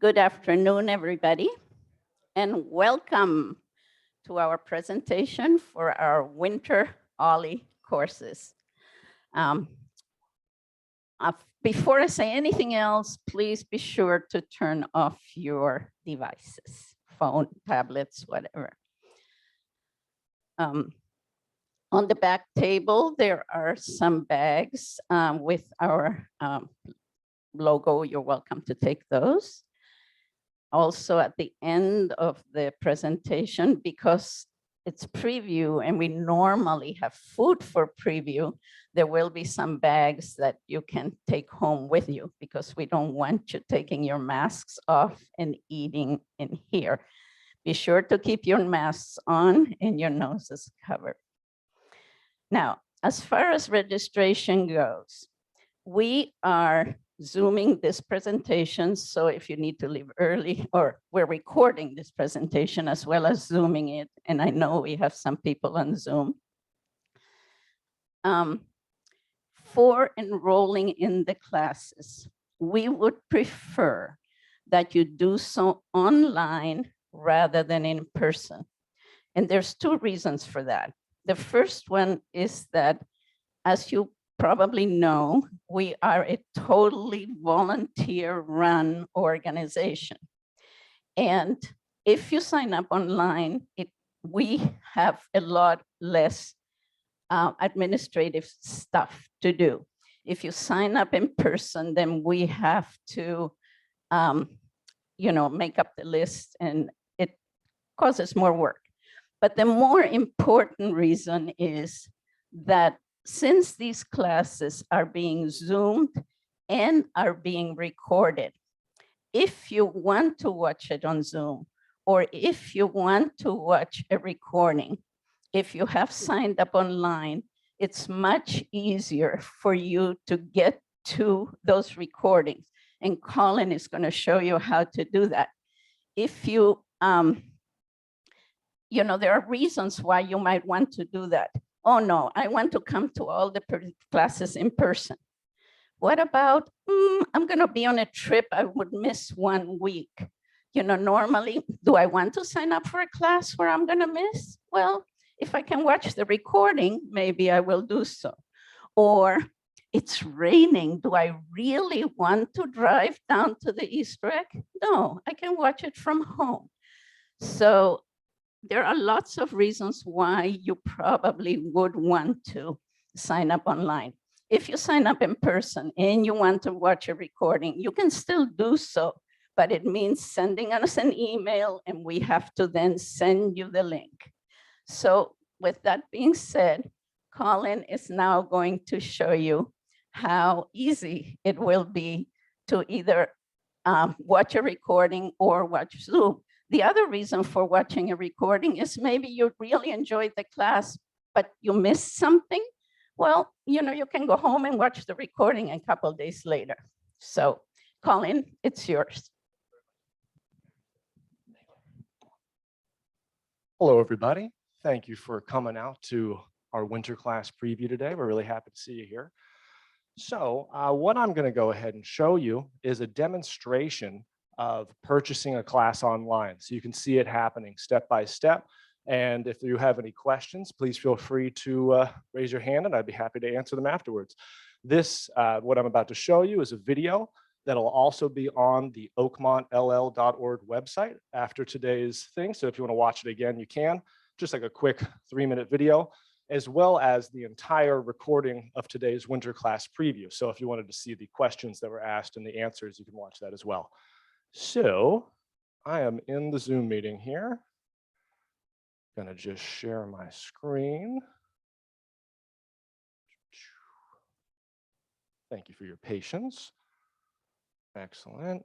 Good afternoon, everybody, and welcome to our presentation for our winter OLLI courses. Before I say anything else, please be sure to turn off your devices, phone, tablets, whatever. On the back table, there are some bags with our logo. You're welcome to take those. Also at the end of the presentation, because it's preview and we normally have food for preview, there will be some bags that you can take home with you because we don't want you taking your masks off and eating in here. Be sure to keep your masks on and your noses covered. Now, as far as registration goes, we are Zooming this presentation. So if you need to leave early, or we're recording this presentation as well as Zooming it. And I know we have some people on Zoom. For enrolling in the classes, we would prefer that you do so online rather than in person. And there's two reasons for that. The first one is that, as you probably know, we are a totally volunteer-run organization. And if you sign up online, we have a lot less administrative stuff to do. If you sign up in person, then we have to, make up the list, and it causes more work. But the more important reason is that since these classes are being Zoomed and are being recorded, if you want to watch it on Zoom, or if you want to watch a recording, if you have signed up online, it's much easier for you to get to those recordings. And Colin is going to show you how to do that. If you, there are reasons why you might want to do that. Oh no, I want to come to all the classes in person. What about, I'm going to be on a trip, I would miss 1 week. Normally, do I want to sign up for a class where I'm going to miss? Well, if I can watch the recording, maybe I will do so. Or it's raining. Do I really want to drive down to the Easter egg? No, I can watch it from home. So there are lots of reasons why you probably would want to sign up online. If you sign up in person and you want to watch a recording, you can still do so, but it means sending us an email and we have to then send you the link. So with that being said, Colin is now going to show you how easy it will be to either watch a recording or watch Zoom. The other reason for watching a recording is maybe you really enjoyed the class, but you missed something. Well, you can go home and watch the recording a couple of days later. So, Colin, it's yours. Hello, everybody. Thank you for coming out to our winter class preview today. We're really happy to see you here. So what I'm going to go ahead and show you is a demonstration of purchasing a class online. So you can see it happening step by step. And if you have any questions, please feel free to raise your hand and I'd be happy to answer them afterwards. This, what I'm about to show you, is a video that'll also be on the oakmontll.org website after today's thing. So if you want to watch it again, you can. Just like a quick 3-minute video, as well as the entire recording of today's winter class preview. So if you wanted to see the questions that were asked and the answers, you can watch that as well. So I am in the Zoom meeting here. Gonna just share my screen. Thank you for your patience. Excellent.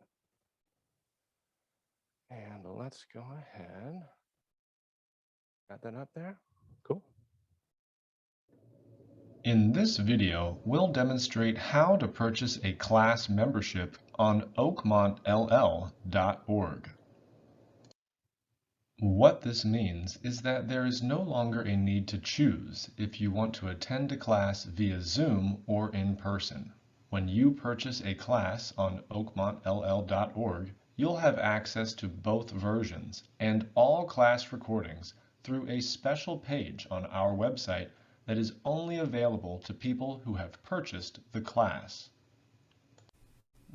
And let's go ahead. Got that up there? Cool. In this video, we'll demonstrate how to purchase a class membership on oakmontll.org. What this means is that there is no longer a need to choose if you want to attend a class via Zoom or in person. When you purchase a class on oakmontll.org, you'll have access to both versions and all class recordings through a special page on our website that is only available to people who have purchased the class.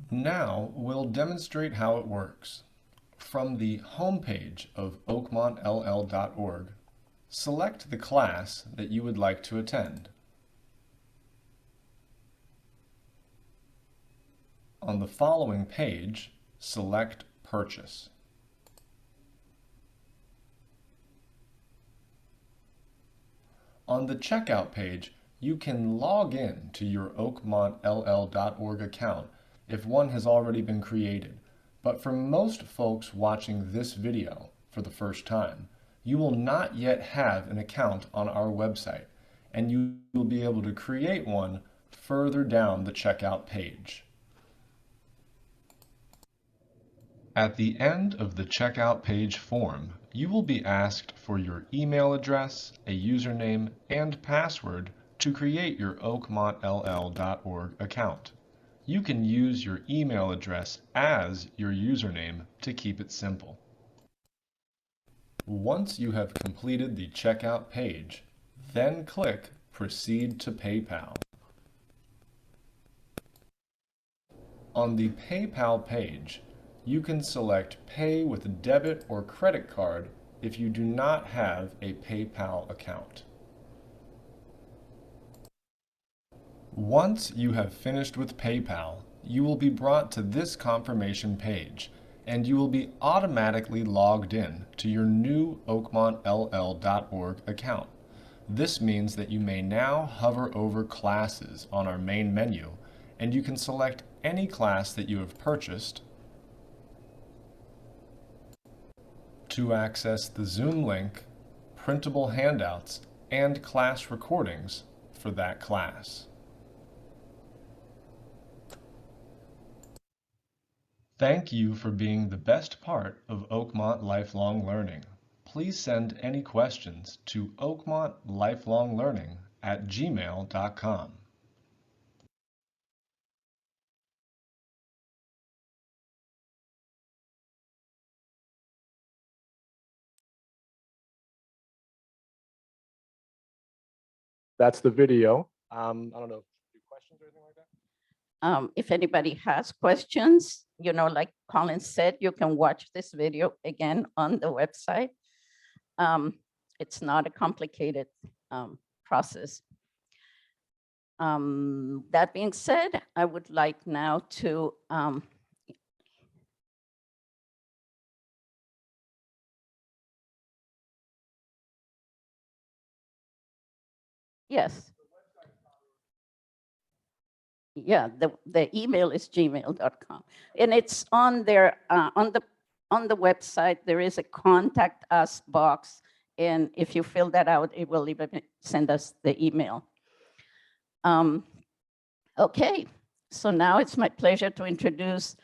Now we'll demonstrate how it works. From the homepage of oakmontll.org, select the class that you would like to attend. On the following page, select Purchase. On the checkout page, you can log in to your oakmontll.org account if one has already been created. But for most folks watching this video for the first time, you will not yet have an account on our website, and you will be able to create one further down the checkout page. At the end of the checkout page form, you will be asked for your email address, a username, and password to create your oakmontll.org account. You can use your email address as your username to keep it simple. Once you have completed the checkout page, then click Proceed to PayPal. On the PayPal page, you can select Pay with a debit or credit card if you do not have a PayPal account. Once you have finished with PayPal, you will be brought to this confirmation page, and you will be automatically logged in to your new oakmontll.org account. This means that you may now hover over classes on our main menu, and you can select any class that you have purchased to access the Zoom link, printable handouts, and class recordings for that class. Thank you for being the best part of Oakmont Lifelong Learning. Please send any questions to oakmontlifelonglearning@gmail.com. That's the video. I don't know, do questions or anything like that? If anybody has questions, like Colin said, you can watch this video again on the website. It's not a complicated process. That being said, I would like now to yes. Yeah, the email is gmail.com, and it's on there on the website. There is a contact us box, and if you fill that out, it will even send us the email. Okay, so now it's my pleasure to introduce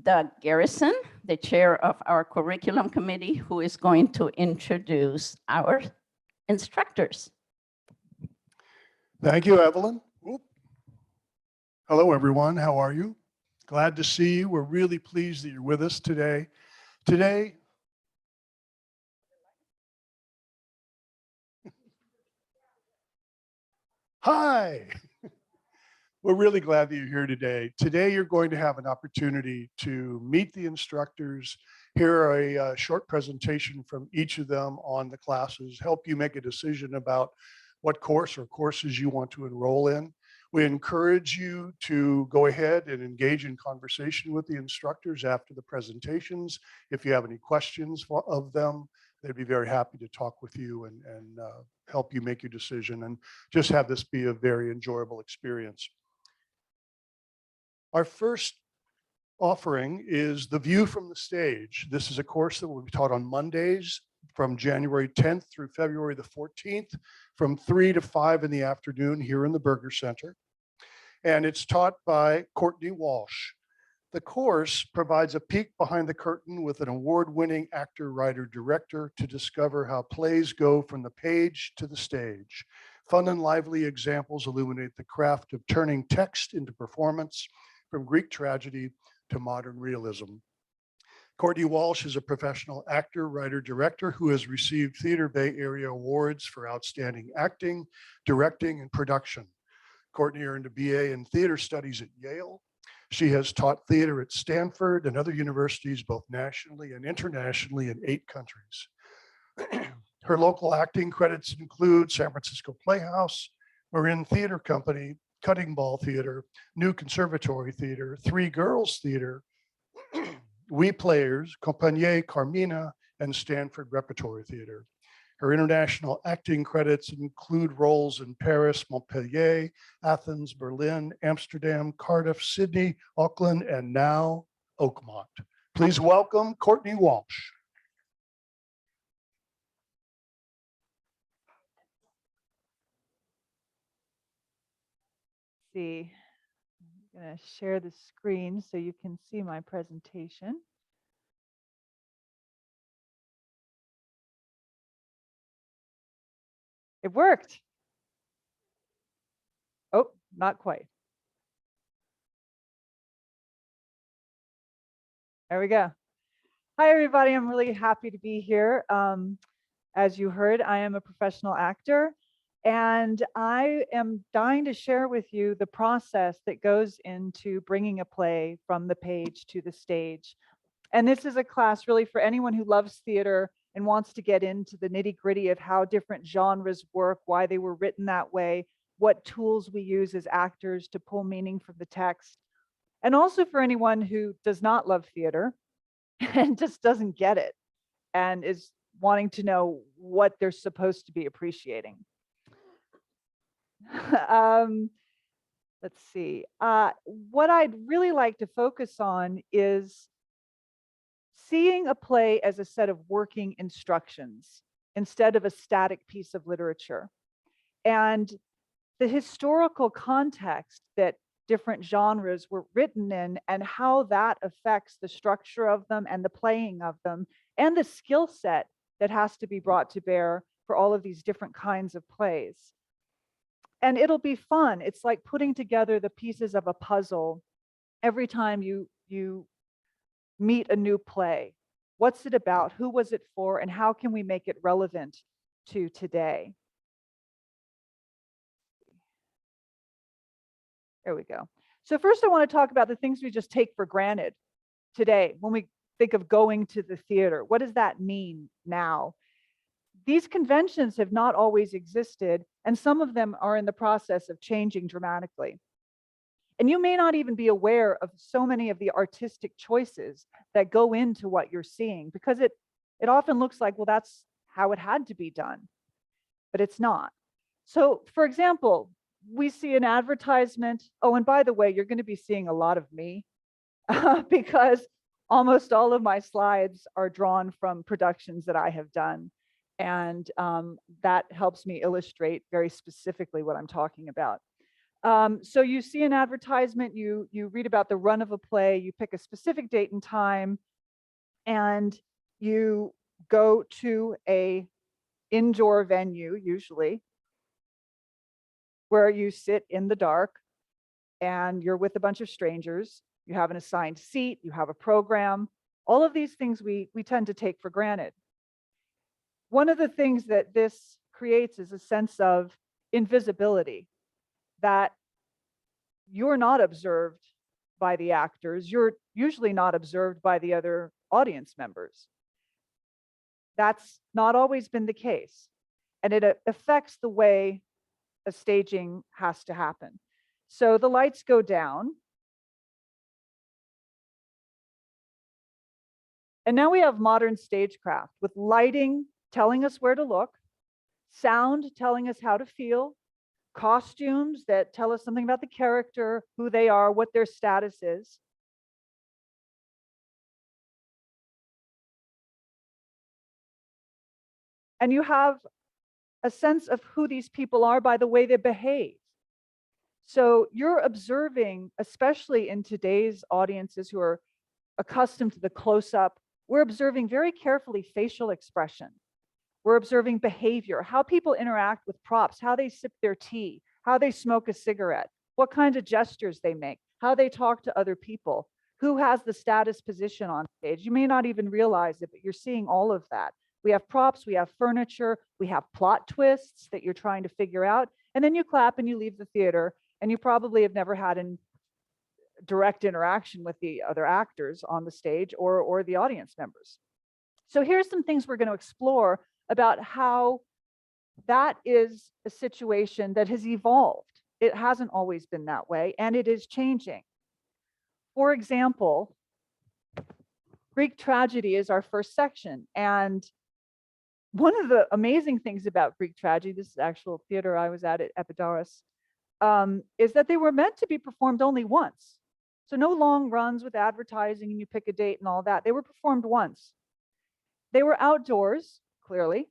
Doug Garrison, the chair of our curriculum committee, who is going to introduce our instructors. Thank you, Evelyn. Oop. Hello, everyone. How are you? Glad to see you. We're really pleased that you're with us today. Hi. We're really glad that you're here today. Today, you're going to have an opportunity to meet the instructors, hear a short presentation from each of them on the classes, help you make a decision about what course or courses you want to enroll in. We encourage you to go ahead and engage in conversation with the instructors after the presentations. If you have any questions of them, they'd be very happy to talk with you and help you make your decision and just have this be a very enjoyable experience. Our first offering is The View from the Stage. This is a course that will be taught on Mondays from January 10th through February the 14th from 3 to 5 in the afternoon here in the Burger Center. And it's taught by Courtney Walsh. The course provides a peek behind the curtain with an award-winning actor, writer, director to discover how plays go from the page to the stage. Fun and lively examples illuminate the craft of turning text into performance, from Greek tragedy to modern realism. Courtney Walsh is a professional actor, writer, director who has received Theater Bay Area awards for outstanding acting, directing, and production. Courtney earned a BA in theater studies at Yale. She has taught theater at Stanford and other universities, both nationally and internationally in 8 countries. Her local acting credits include San Francisco Playhouse, Marin Theater Company, Cutting Ball Theater, New Conservatory Theater, Three Girls Theater, We Players, Compagnie Carmina, and Stanford Repertory Theater. Her international acting credits include roles in Paris, Montpellier, Athens, Berlin, Amsterdam, Cardiff, Sydney, Auckland, and now Oakmont. Please welcome Courtney Walsh. See, I'm going to share the screen so you can see my presentation. It worked. Oh, not quite. There we go. Hi, everybody. I'm really happy to be here. As you heard, I am a professional actor, and I am dying to share with you the process that goes into bringing a play from the page to the stage. And this is a class really for anyone who loves theater and wants to get into the nitty-gritty of how different genres work, why they were written that way, what tools we use as actors to pull meaning from the text. And also for anyone who does not love theater and just doesn't get it and is wanting to know what they're supposed to be appreciating. Let's see. What I'd really like to focus on is seeing a play as a set of working instructions instead of a static piece of literature. And the historical context that different genres were written in and how that affects the structure of them and the playing of them and the skill set that has to be brought to bear for all of these different kinds of plays. And it'll be fun. It's like putting together the pieces of a puzzle every time you meet a new play. What's it about? Who was it for? And how can we make it relevant to today? There we go. So first I want to talk about the things we just take for granted today when we think of going to the theater. What does that mean now? These conventions have not always existed, and some of them are in the process of changing dramatically. And you may not even be aware of so many of the artistic choices that go into what you're seeing, because it often looks like, well, that's how it had to be done, but it's not. So for example, we see an advertisement. Oh, and by the way, you're going to be seeing a lot of me because almost all of my slides are drawn from productions that I have done. And that helps me illustrate very specifically what I'm talking about. So you see an advertisement, you read about the run of a play, you pick a specific date and time, and you go to a indoor venue, usually, where you sit in the dark and you're with a bunch of strangers. You have an assigned seat, you have a program. All of these things we tend to take for granted. One of the things that this creates is a sense of invisibility, that you're not observed by the actors. You're usually not observed by the other audience members. That's not always been the case. And it affects the way a staging has to happen. So the lights go down. And now we have modern stagecraft with lighting telling us where to look, sound telling us how to feel, costumes that tell us something about the character, who they are, what their status is. And you have a sense of who these people are by the way they behave. So you're observing, especially in today's audiences who are accustomed to the close-up, we're observing very carefully facial expression. We're observing behavior, how people interact with props, how they sip their tea, how they smoke a cigarette, what kinds of gestures they make, how they talk to other people. Who has the status position on stage? You may not even realize it, but you're seeing all of that. We have props, we have furniture, we have plot twists that you're trying to figure out, and then you clap and you leave the theater, and you probably have never had a direct interaction with the other actors on the stage or the audience members. So here's some things we're going to explore about how that is a situation that has evolved. It hasn't always been that way, and it is changing. For example, Greek tragedy is our first section. And one of the amazing things about Greek tragedy, this is actual theater I was at Epidaurus, is that they were meant to be performed only once. So no long runs with advertising and you pick a date and all that. They were performed once. They were outdoors, clearly,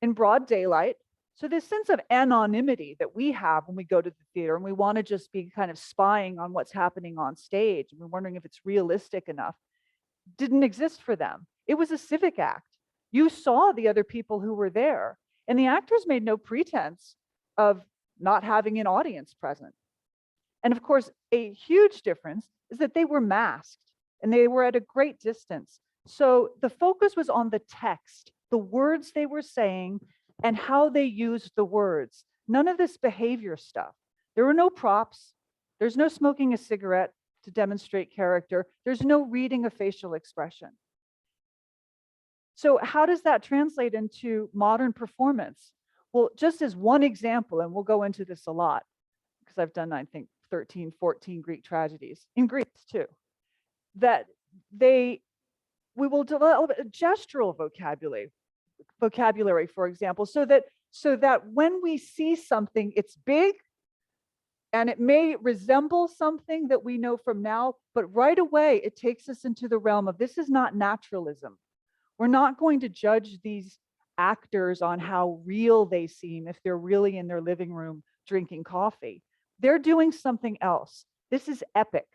in broad daylight. So this sense of anonymity that we have when we go to the theater and we want to just be kind of spying on what's happening on stage, and we're wondering if it's realistic enough, didn't exist for them. It was a civic act. You saw the other people who were there, and the actors made no pretense of not having an audience present. And of course, a huge difference is that they were masked and they were at a great distance. So the focus was on the text, the words they were saying, and how they used the words. None of this behavior stuff. There were no props. There's no smoking a cigarette to demonstrate character. There's no reading a facial expression. So how does that translate into modern performance? Well, just as one example, and we'll go into this a lot, because I've done, I think, 13, 14 Greek tragedies, in Greece too, that we will develop a gestural vocabulary, for example, so that when we see something, it's big and it may resemble something that we know from now, but right away it takes us into the realm of this is not naturalism. We're not going to judge these actors on how real they seem if they're really in their living room drinking coffee. They're doing something else. This is epic.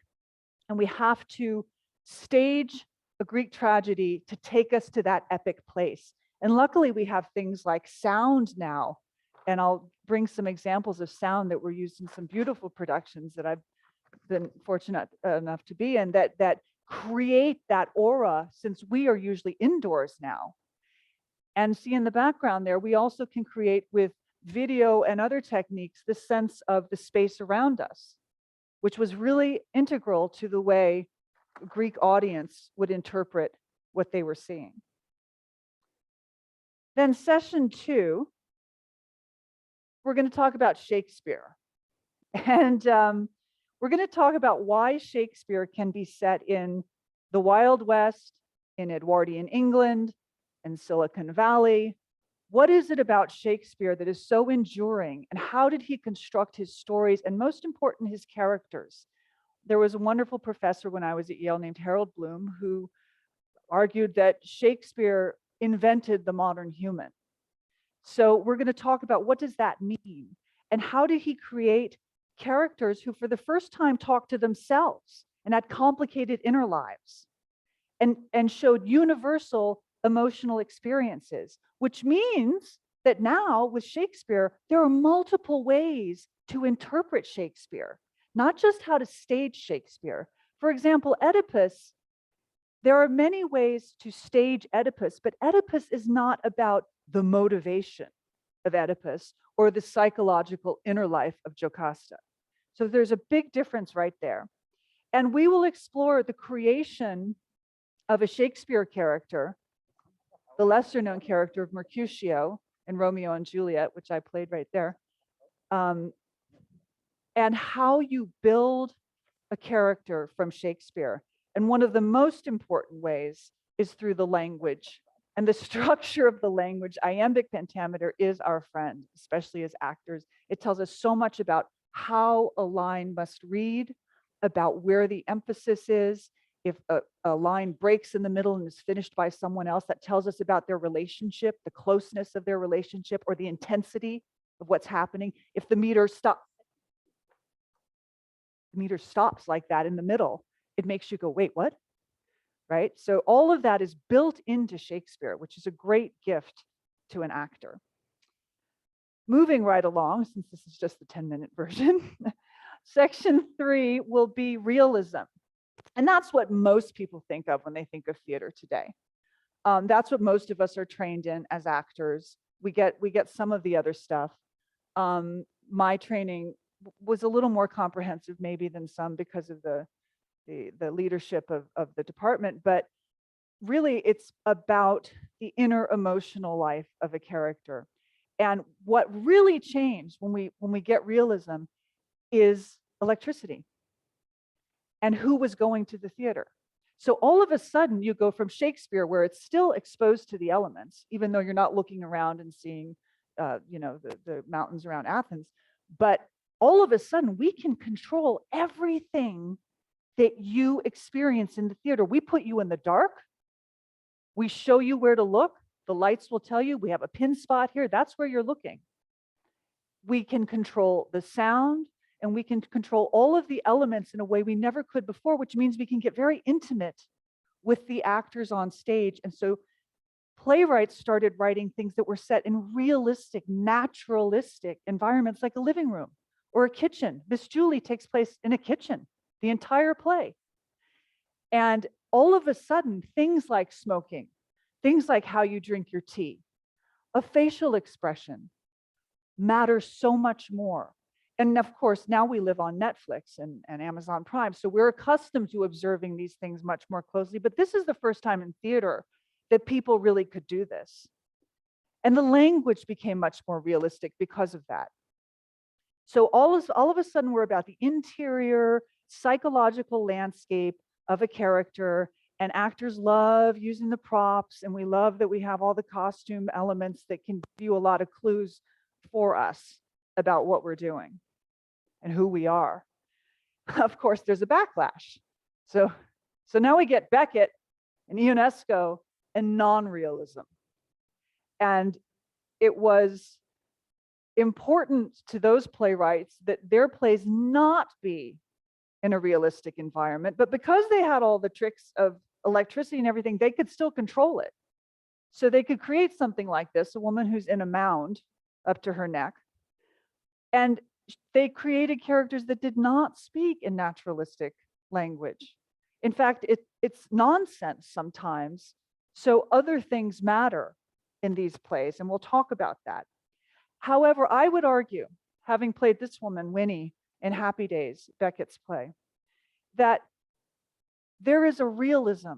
And we have to stage a Greek tragedy to take us to that epic place. And luckily, we have things like sound now. And I'll bring some examples of sound that were used in some beautiful productions that I've been fortunate enough to be in that create that aura, since we are usually indoors now. And see in the background there, we also can create with video and other techniques the sense of the space around us, which was really integral to the way a Greek audience would interpret what they were seeing. Then session 2, we're going to talk about Shakespeare. And we're going to talk about why Shakespeare can be set in the Wild West, in Edwardian England, in Silicon Valley. What is it about Shakespeare that is so enduring, and how did he construct his stories, and most important, his characters? There was a wonderful professor when I was at Yale named Harold Bloom who argued that Shakespeare invented the modern human. So we're going to talk about what does that mean, and how did he create characters who for the first time talked to themselves and had complicated inner lives and showed universal emotional experiences, which means that now with Shakespeare, there are multiple ways to interpret Shakespeare, not just how to stage Shakespeare. For example, Oedipus, there are many ways to stage Oedipus, but Oedipus is not about the motivation of Oedipus or the psychological inner life of Jocasta. So there's a big difference right there. And we will explore the creation of a Shakespeare character, the lesser known character of Mercutio in Romeo and Juliet, which I played right there, and how you build a character from Shakespeare. And one of the most important ways is through the language and the structure of the language. Iambic pentameter is our friend, especially as actors. It tells us so much about how a line must read, about where the emphasis is. If a line breaks in the middle and is finished by someone else, that tells us about their relationship, the closeness of their relationship, or the intensity of what's happening. If the meter stops like that in the middle, it makes you go, wait, what? Right? So all of that is built into Shakespeare, which is a great gift to an actor. Moving right along, since this is just the 10-minute version, section 3 will be realism. And that's what most people think of when they think of theater today. That's what most of us are trained in as actors. We get some of the other stuff. My training was a little more comprehensive maybe than some because of the leadership of the department, but really it's about the inner emotional life of a character. And what really changed when we get realism is electricity and who was going to the theater. So all of a sudden you go from Shakespeare, where it's still exposed to the elements, even though you're not looking around and seeing the mountains around Athens, but all of a sudden we can control everything that you experience in the theater. We put you in the dark. We show you where to look. The lights will tell you we have a pin spot here. That's where you're looking. We can control the sound, and we can control all of the elements in a way we never could before, which means we can get very intimate with the actors on stage. And so playwrights started writing things that were set in realistic, naturalistic environments like a living room or a kitchen. Miss Julie takes place in a kitchen, the entire play. And all of a sudden, things like smoking, things like how you drink your tea, a facial expression matters so much more. And of course, now we live on Netflix and Amazon Prime, so we're accustomed to observing these things much more closely. But this is the first time in theater that people really could do this. And the language became much more realistic because of that. So all of a sudden, we're about the interior psychological landscape of a character, and actors love using the props, and we love that we have all the costume elements that can give you a lot of clues for us about what we're doing and who we are. Of course, there's a backlash. So now we get Beckett and Ionesco and non-realism. And it was important to those playwrights that their plays not be in a realistic environment, but because they had all the tricks of electricity and everything, they could still control it. So they could create something like this, a woman who's in a mound up to her neck. And they created characters that did not speak in naturalistic language. In fact, it's nonsense sometimes. So other things matter in these plays, and we'll talk about that. However, I would argue, having played this woman, Winnie, in Happy Days, Beckett's play, that there is a realism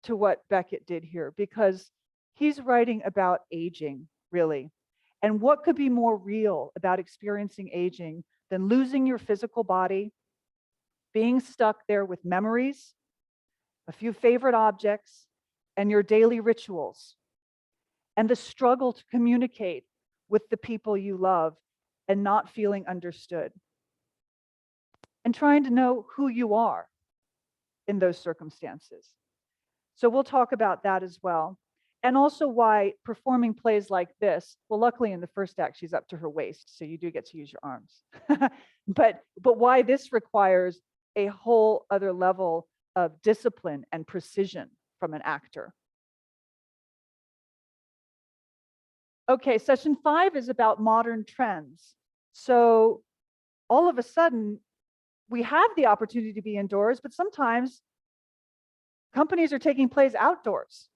to what Beckett did here, because he's writing about aging, really. And what could be more real about experiencing aging than losing your physical body, being stuck there with memories, a few favorite objects, and your daily rituals, and the struggle to communicate with the people you love and not feeling understood, and trying to know who you are in those circumstances. So we'll talk about that as well. And also why performing plays like this, well, luckily in the first act, she's up to her waist, so you do get to use your arms. but why this requires a whole other level of discipline and precision from an actor. Okay, session 5 is about modern trends. So all of a sudden, we have the opportunity to be indoors, but sometimes companies are taking plays outdoors.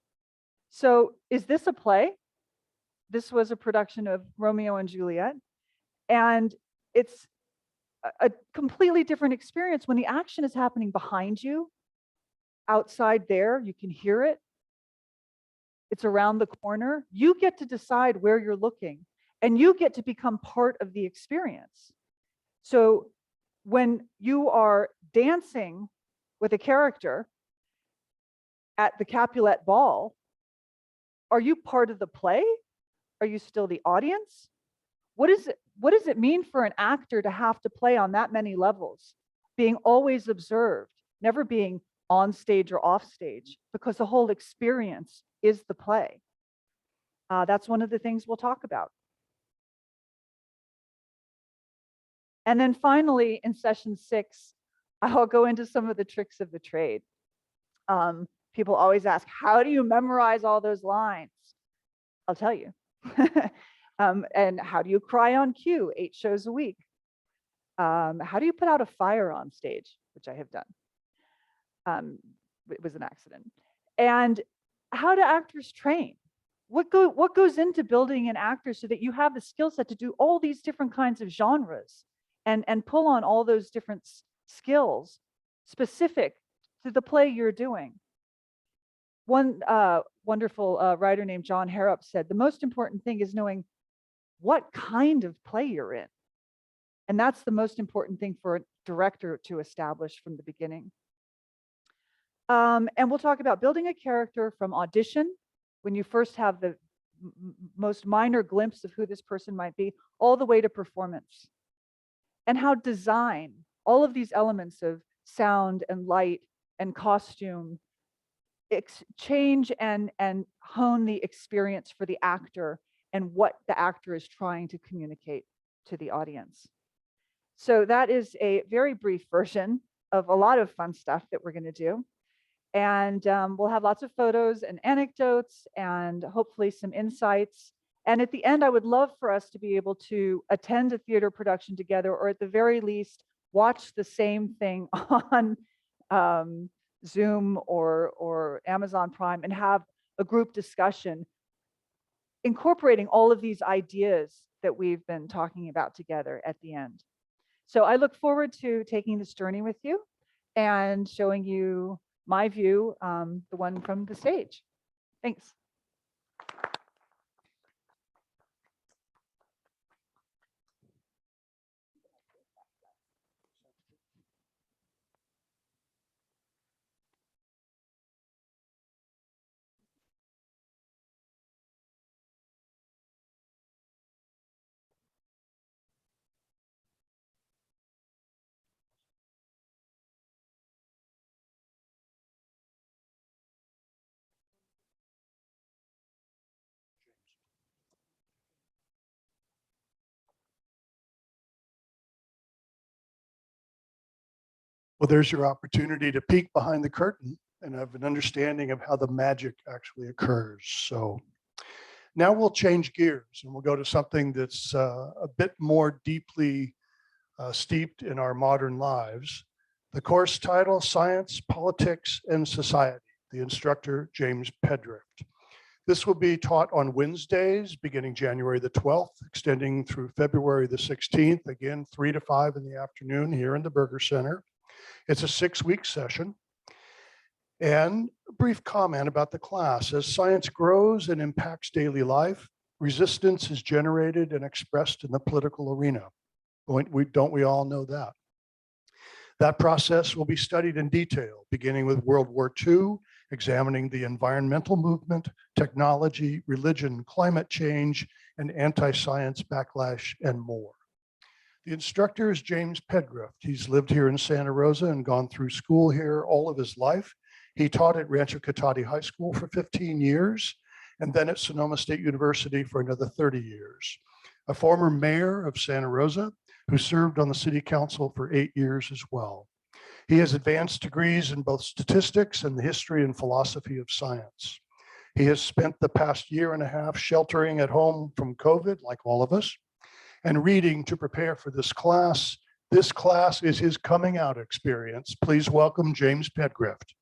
So is this a play? This was a production of Romeo and Juliet. And it's a completely different experience when the action is happening behind you, outside there, you can hear it. It's around the corner. You get to decide where you're looking, and you get to become part of the experience. So when you are dancing with a character at the Capulet Ball, are you part of the play? Are you still the audience? What does it mean for an actor to have to play on that many levels, being always observed, never being on stage or off stage, because the whole experience is the play? That's one of the things we'll talk about. And then finally, in session 6, I'll go into some of the tricks of the trade. People always ask, how do you memorize all those lines? I'll tell you. And how do you cry on cue 8 shows a week? How do you put out a fire on stage, which I have done? It was an accident. And how do actors train? What goes into building an actor so that you have the skill set to do all these different kinds of genres and pull on all those different skills specific to the play you're doing? One wonderful writer named John Harrop said, the most important thing is knowing what kind of play you're in. And that's the most important thing for a director to establish from the beginning. And we'll talk about building a character from audition, when you first have the most minor glimpse of who this person might be, all the way to performance. And how design, all of these elements of sound and light and costume, change and hone the experience for the actor and what the actor is trying to communicate to the audience. So that is a very brief version of a lot of fun stuff that we're going to do. And we'll have lots of photos and anecdotes and hopefully some insights. And at the end, I would love for us to be able to attend a theater production together, or at the very least, watch the same thing on Zoom or Amazon Prime and have a group discussion incorporating all of these ideas that we've been talking about together at the end. So I look forward to taking this journey with you and showing you my view, the one from the stage. Thanks. Well, there's your opportunity to peek behind the curtain and have an understanding of how the magic actually occurs. So now we'll change gears and we'll go to something that's a bit more deeply steeped in our modern lives. The course title, Science, Politics, and Society. The instructor, James Pedrift. This will be taught on Wednesdays, beginning January the 12th, extending through February the 16th, again, 3 to 5 in the afternoon here in the Burger Center. It's a 6-week session. And a brief comment about the class. As science grows and impacts daily life, resistance is generated and expressed in the political arena. Don't we all know that? That process will be studied in detail, beginning with World War II, examining the environmental movement, technology, religion, climate change, and anti-science backlash, and more. The instructor is James Pedrift. He's lived here in Santa Rosa and gone through school here all of his life. He taught at Rancho Cotati High School for 15 years, and then at Sonoma State University for another 30 years. A former mayor of Santa Rosa, who served on the city council for 8 years as well. He has advanced degrees in both statistics and the history and philosophy of science. He has spent the past year and a half sheltering at home from COVID, like all of us, and reading to prepare for this class. This class is his coming out experience. Please welcome James Pedrift.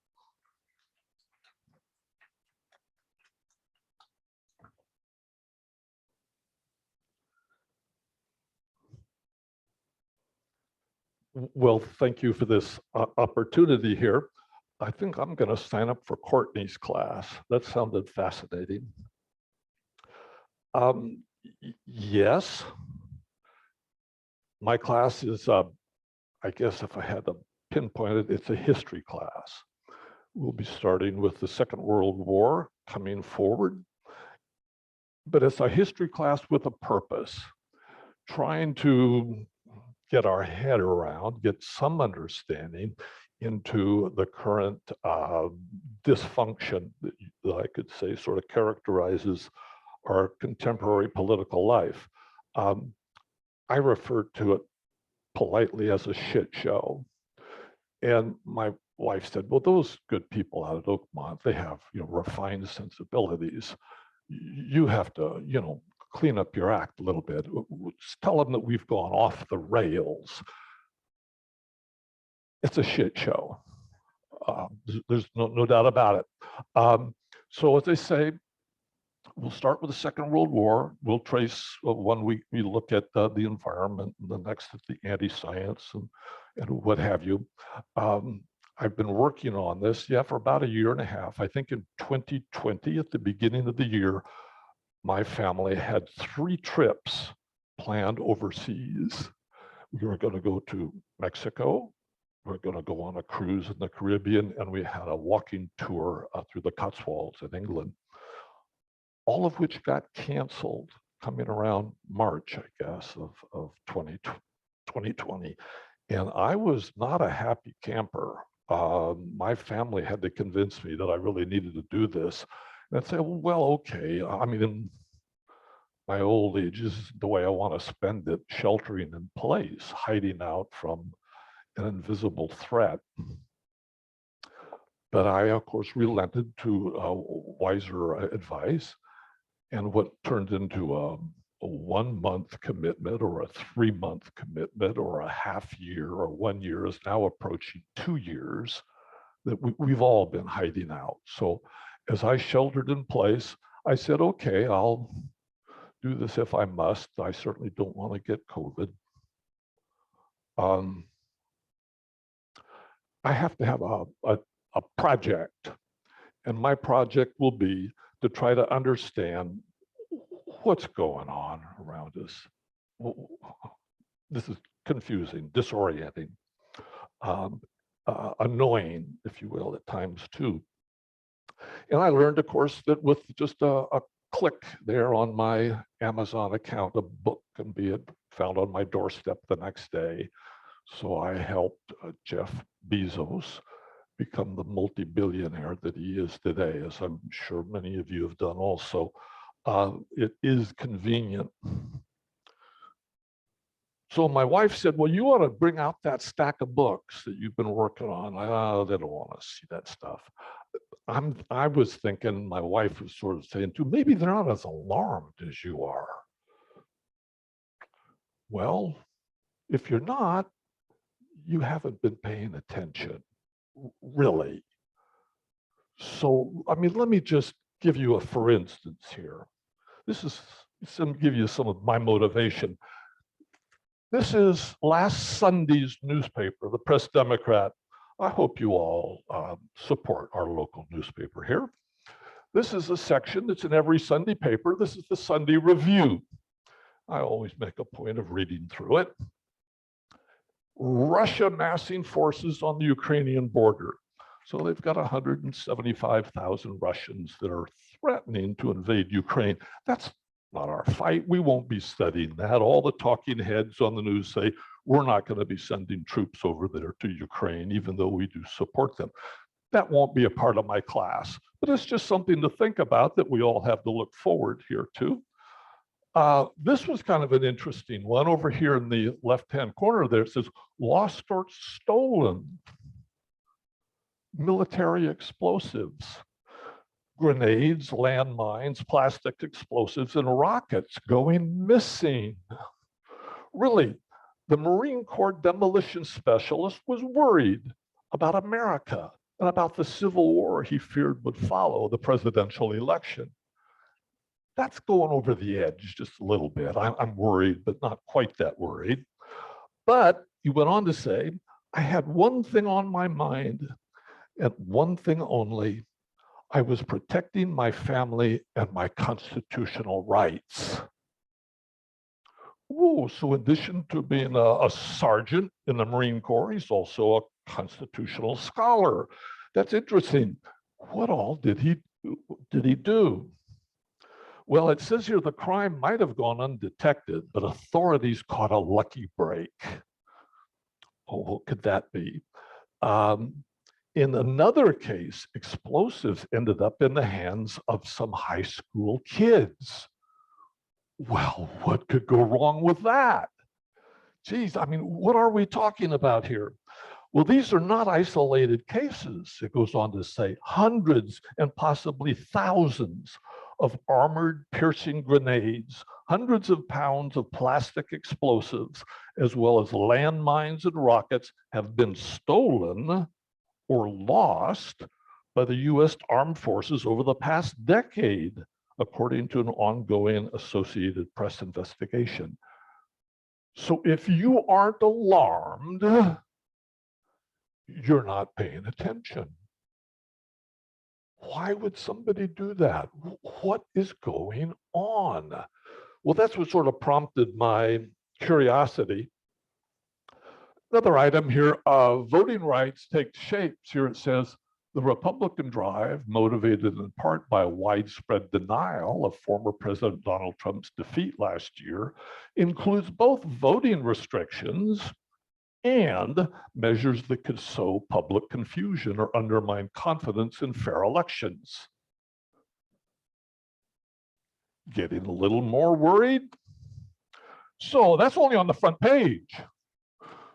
Well, thank you for this opportunity here. I think I'm going to sign up for Courtney's class. That sounded fascinating. Yes, my class is, I guess if I had to pinpoint it, it's a history class. We'll be starting with the Second World War coming forward, but it's a history class with a purpose, trying to get our head around, get some understanding into the current dysfunction that I could say sort of characterizes our contemporary political life. I refer to it politely as a shit show. And my wife said, well, those good people out at Oakmont, they have, refined sensibilities. You have to, clean up your act a little bit. Tell them that we've gone off the rails. It's a shit show. There's no doubt about it. So as they say, we'll start with the Second World War. We'll trace one week, we look at the environment, and the next at the anti-science and what have you. I've been working on this, for about a year and a half. I think in 2020, at the beginning of the year, my family had 3 trips planned overseas. We were going to go to Mexico. We're going to go on a cruise in the Caribbean, and we had a walking tour through the Cotswolds in England, all of which got canceled coming around March, I guess, of 2020. And I was not a happy camper. My family had to convince me that I really needed to do this. And I'd say, well, okay. I mean, in my old age, this is the way I want to spend it, sheltering in place, hiding out from an invisible threat. But I, of course, relented to wiser advice. And what turned into a 1-month commitment or a 3-month commitment or a half year or 1 year is now approaching 2 years that we've all been hiding out. So as I sheltered in place, I said, okay, I'll do this if I must. I certainly don't want to get COVID. I have to have a project, and my project will be to try to understand what's going on around us. This is confusing, disorienting, annoying, if you will, at times too. And I learned, of course, that with just a click there on my Amazon account, a book can be found on my doorstep the next day. So I helped Jeff Bezos become the multi-billionaire that he is today, as I'm sure many of you have done also. It is convenient. So my wife said, well, you ought to bring out that stack of books that you've been working on. They don't want to see that stuff. I was thinking, my wife was sort of saying too, maybe they're not as alarmed as you are. Well, if you're not, you haven't been paying attention, really. So, I mean, let me just give you a for instance here. This is give you some of my motivation. This is last Sunday's newspaper, the Press Democrat. I hope you all support our local newspaper here. This is a section that's in every Sunday paper. This is the Sunday Review. I always make a point of reading through it. Russia massing forces on the Ukrainian border. So they've got 175,000 Russians that are threatening to invade Ukraine. That's not our fight. We won't be studying that. All the talking heads on the news say, we're not going to be sending troops over there to Ukraine, even though we do support them. That won't be a part of my class, but it's just something to think about that we all have to look forward here to. This was kind of an interesting one over here in the left-hand corner there. It says, lost or stolen military explosives, grenades, landmines, plastic explosives, and rockets going missing. Really, the Marine Corps demolition specialist was worried about America and about the civil war he feared would follow the presidential election. That's going over the edge just a little bit. I'm worried, but not quite that worried. But he went on to say, I had one thing on my mind, and one thing only. I was protecting my family and my constitutional rights. Whoa, so in addition to being a sergeant in the Marine Corps, he's also a constitutional scholar. That's interesting. What all did he do? Well, it says here the crime might have gone undetected, but authorities caught a lucky break. Oh, what could that be? In another case, explosives ended up in the hands of some high school kids. Well, what could go wrong with that? Geez, I mean, what are we talking about here? Well, these are not isolated cases. It goes on to say hundreds and possibly thousands of armored piercing grenades, hundreds of pounds of plastic explosives, as well as landmines and rockets have been stolen or lost by the US Armed Forces over the past decade, according to an ongoing Associated Press investigation. So if you aren't alarmed, you're not paying attention. Why would somebody do that? What is going on? Well, that's what sort of prompted my curiosity. Another item here, voting rights take shapes. Here it says, the Republican drive, motivated in part by widespread denial of former President Donald Trump's defeat last year, includes both voting restrictions and measures that could sow public confusion or undermine confidence in fair elections. Getting a little more worried? So that's only on the front page.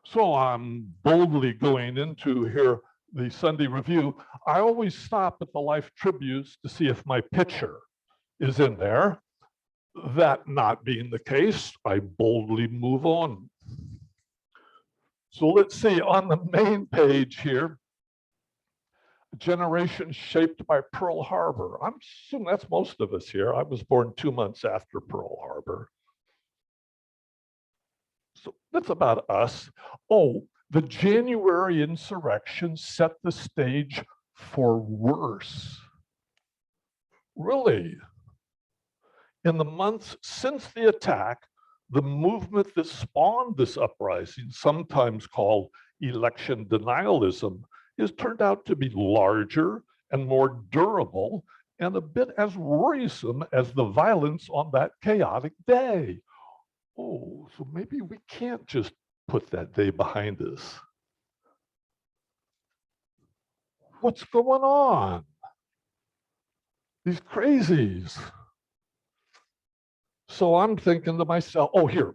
So I'm boldly going into here the Sunday Review. I always stop at the Life Tributes to see if my picture is in there. That not being the case, I boldly move on. So let's see, on the main page here, generation shaped by Pearl Harbor. I'm assuming that's most of us here. I was born 2 months after Pearl Harbor. So that's about us. Oh, the January insurrection set the stage for worse. Really? In the months since the attack, the movement that spawned this uprising, sometimes called election denialism, has turned out to be larger and more durable and a bit as worrisome as the violence on that chaotic day. Oh, so maybe we can't just put that day behind us. What's going on? These crazies. So I'm thinking to myself, oh, here,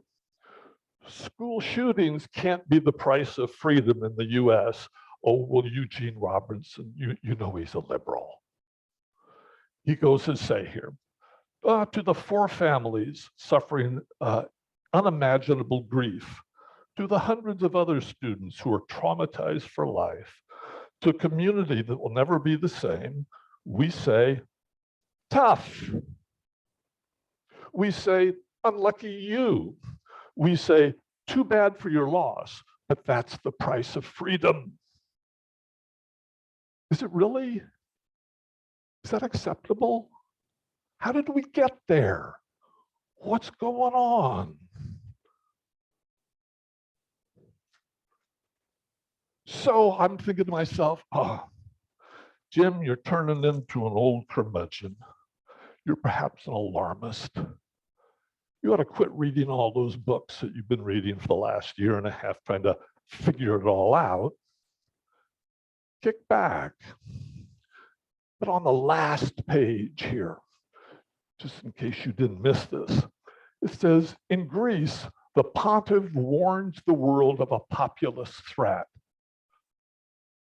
school shootings can't be the price of freedom in the US. Oh, well, Eugene Robinson, you know he's a liberal. He goes to say here, to the 4 families suffering unimaginable grief, to the hundreds of other students who are traumatized for life, to a community that will never be the same, we say, tough. We say, unlucky you. We say, too bad for your loss, but that's the price of freedom. Is it really? Is that acceptable? How did we get there? What's going on? So I'm thinking to myself, oh, Jim, you're turning into an old curmudgeon. You're perhaps an alarmist. You ought to quit reading all those books that you've been reading for the last year and a half, trying to figure it all out. Kick back. But on the last page here, just in case you didn't miss this, it says, in Greece, the pontiff warns the world of a populist threat.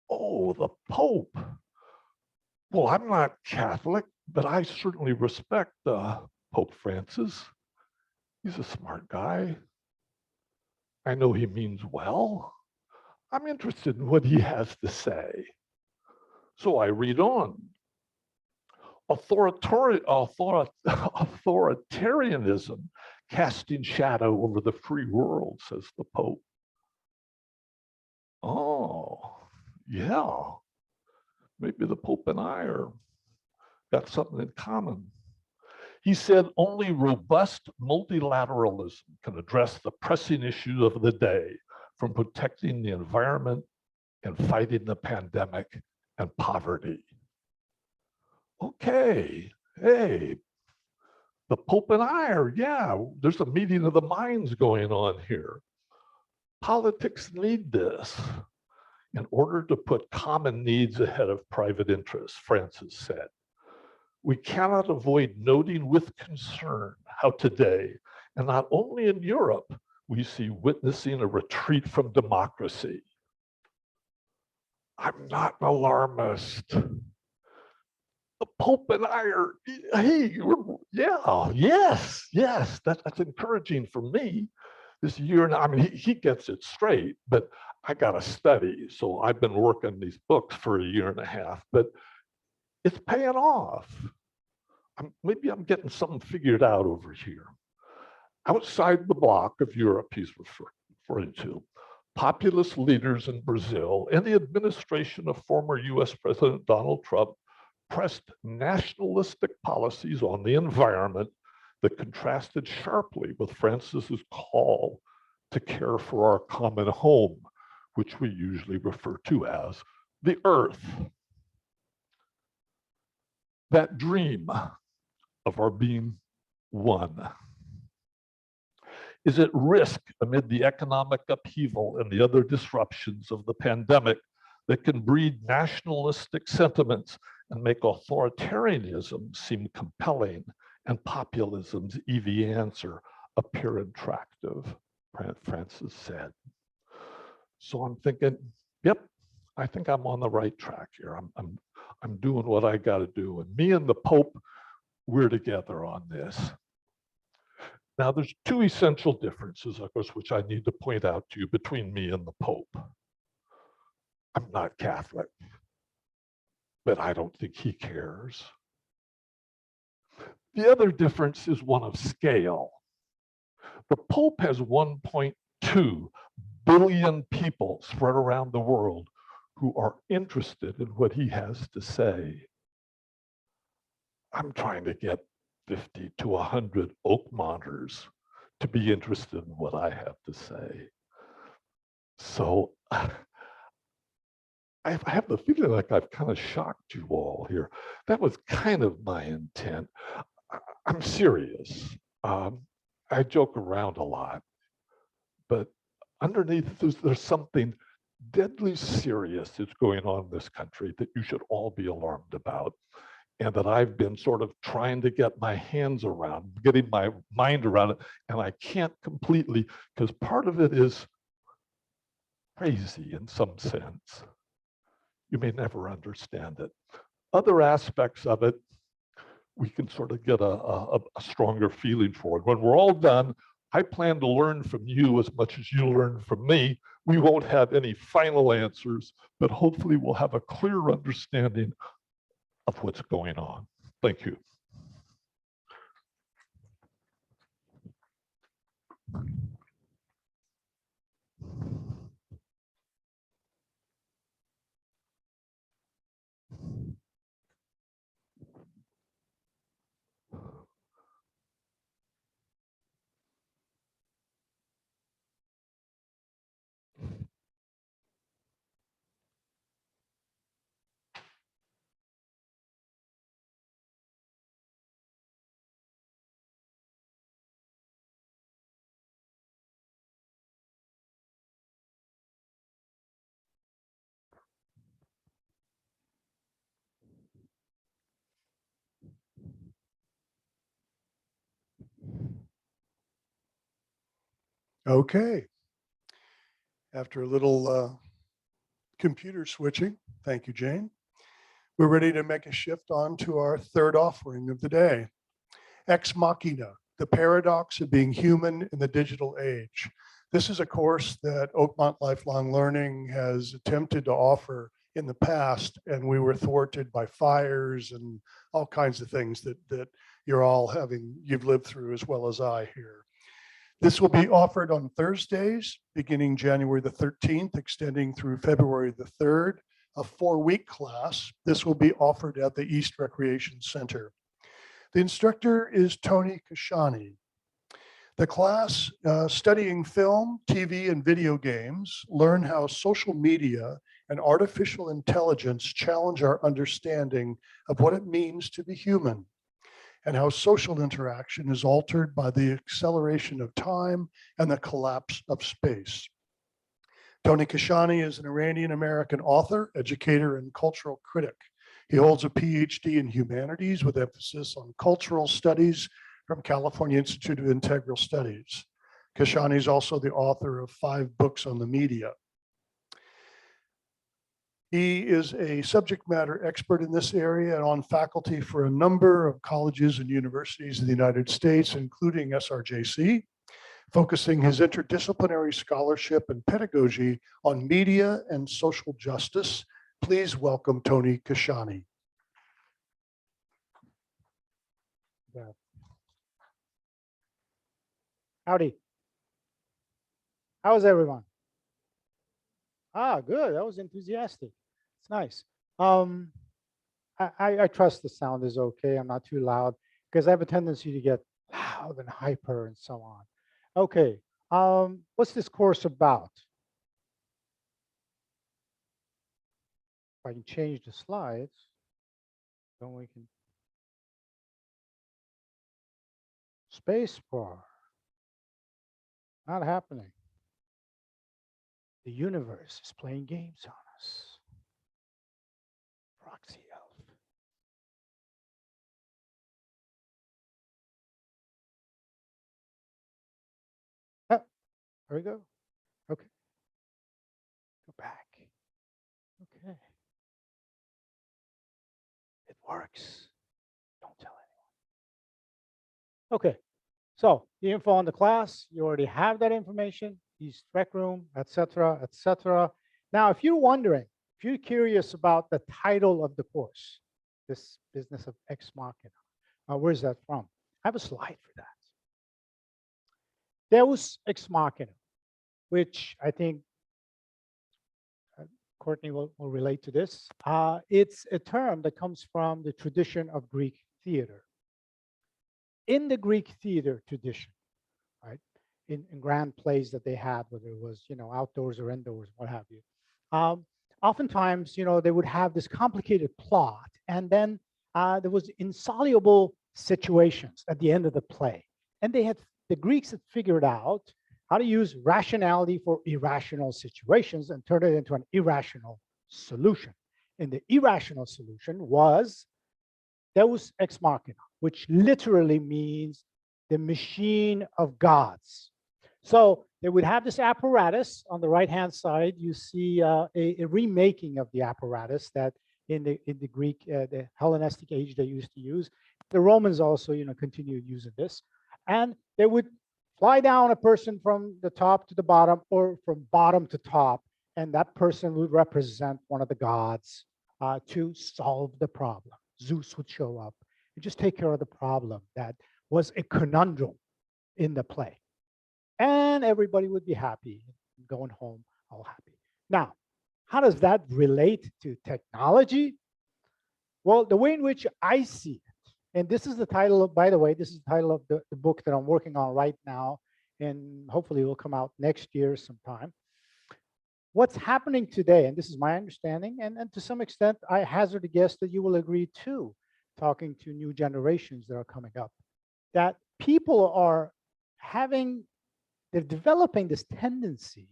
Oh, the Pope. Well, I'm not Catholic, but I certainly respect Pope Francis. He's a smart guy. I know he means well. I'm interested in what he has to say. So I read on. Authoritarianism casting shadow over the free world, says the Pope. Oh, yeah. Maybe the Pope and I got something in common. He said only robust multilateralism can address the pressing issues of the day, from protecting the environment and fighting the pandemic and poverty. Okay, hey, the Pope and I are, yeah, there's a meeting of the minds going on here. Politics need this in order to put common needs ahead of private interests, Francis said. We cannot avoid noting with concern how today, and not only in Europe, we see witnessing a retreat from democracy. I'm not an alarmist. The Pope and I are, hey, yeah, yes, that's encouraging for me. this year and I mean, he gets it straight, but I got to study. So I've been working these books for a year and a half, but it's paying off. Maybe I'm getting something figured out over here. Outside the bloc of Europe, he's referring to, populist leaders in Brazil and the administration of former US President Donald Trump pressed nationalistic policies on the environment that contrasted sharply with Francis's call to care for our common home, which we usually refer to as the earth. That dream of our being one is at risk amid the economic upheaval and the other disruptions of the pandemic that can breed nationalistic sentiments and make authoritarianism seem compelling and populism's easy answer appear attractive, Francis said. So I'm thinking, yep, I think I'm on the right track here. I'm doing what I got to do. And me and the Pope, we're together on this. Now, there's two essential differences, of course, which I need to point out to you between me and the Pope. I'm not Catholic, but I don't think he cares. The other difference is one of scale. The Pope has 1.2 billion people spread around the world who are interested in what he has to say. I'm trying to get 50 to 100 Oakmonters to be interested in what I have to say. So I have the feeling like I've kind of shocked you all here. That was kind of my intent. I'm serious. I joke around a lot, but underneath there's something deadly serious that's going on in this country that you should all be alarmed about, and that I've been sort of trying to get my hands around, getting my mind around it, and I can't completely, because part of it is crazy in some sense. You may never understand it. Other aspects of it, we can sort of get a stronger feeling for it. When we're all done, I plan to learn from you as much as you learn from me. We won't have any final answers, but hopefully we'll have a clear understanding of what's going on. Thank you. Okay. After a little computer switching, thank you, Jane. We're ready to make a shift on to our third offering of the day. Ex Machina, the paradox of being human in the digital age. This is a course that Oakmont Lifelong Learning has attempted to offer in the past, and we were thwarted by fires and all kinds of things that you've lived through as well as I here. This will be offered on Thursdays, beginning January the 13th, extending through February the 3rd, a 4-week class. This will be offered at the East Recreation Center. The instructor is Tony Kashani. The class, studying film, TV, and video games, learn how social media and artificial intelligence challenge our understanding of what it means to be human, and how social interaction is altered by the acceleration of time and the collapse of space. Tony Kashani is an Iranian-American author, educator, and cultural critic. He holds a PhD in humanities with emphasis on cultural studies from California Institute of Integral Studies. Kashani is also the author of 5 books on the media. He is a subject matter expert in this area and on faculty for a number of colleges and universities in the United States, including SRJC, focusing his interdisciplinary scholarship and pedagogy on media and social justice. Please welcome Tony Kashani. Howdy. How's everyone? Good. That was enthusiastic. It's nice. I trust the sound is okay. I'm not too loud because I have a tendency to get loud and hyper and so on. Okay. What's this course about? If I can change the slides, then we can. Spacebar. Not happening. The universe is playing games on us. Proxy elf. Oh, there we go. Okay. Go back. Okay. It works. Don't tell anyone. Okay. So the info on the class, you already have that information, East Rec Room, etc., etc. Now, if you're wondering, if you're curious about the title of the course, this business of Ex Machina, where's that from? I have a slide for that. Deus Ex Machina, which I think Courtney will relate to this. It's a term that comes from the tradition of Greek theater. In the Greek theater tradition, right, in grand plays that they had, whether it was, outdoors or indoors, what have you, oftentimes, they would have this complicated plot, and then there was insoluble situations at the end of the play. And the Greeks had figured out how to use rationality for irrational situations and turn it into an irrational solution. And the irrational solution was Deus Ex Machina, which literally means the machine of gods. So they would have this apparatus on the right-hand side. You see a remaking of the apparatus that in the Greek, the Hellenistic age they used to use. The Romans also, continued using this. And they would fly down a person from the top to the bottom or from bottom to top. And that person would represent one of the gods to solve the problem. Zeus would show up and just take care of the problem that was a conundrum in the play. And everybody would be happy, going home all happy. Now, how does that relate to technology? Well, the way in which I see it, and this is the title of, by the way, this is the title of the book that I'm working on right now, and hopefully it will come out next year sometime. What's happening today, and this is my understanding, and to some extent, I hazard a guess that you will agree too, talking to new generations that are coming up, that people are they're developing this tendency,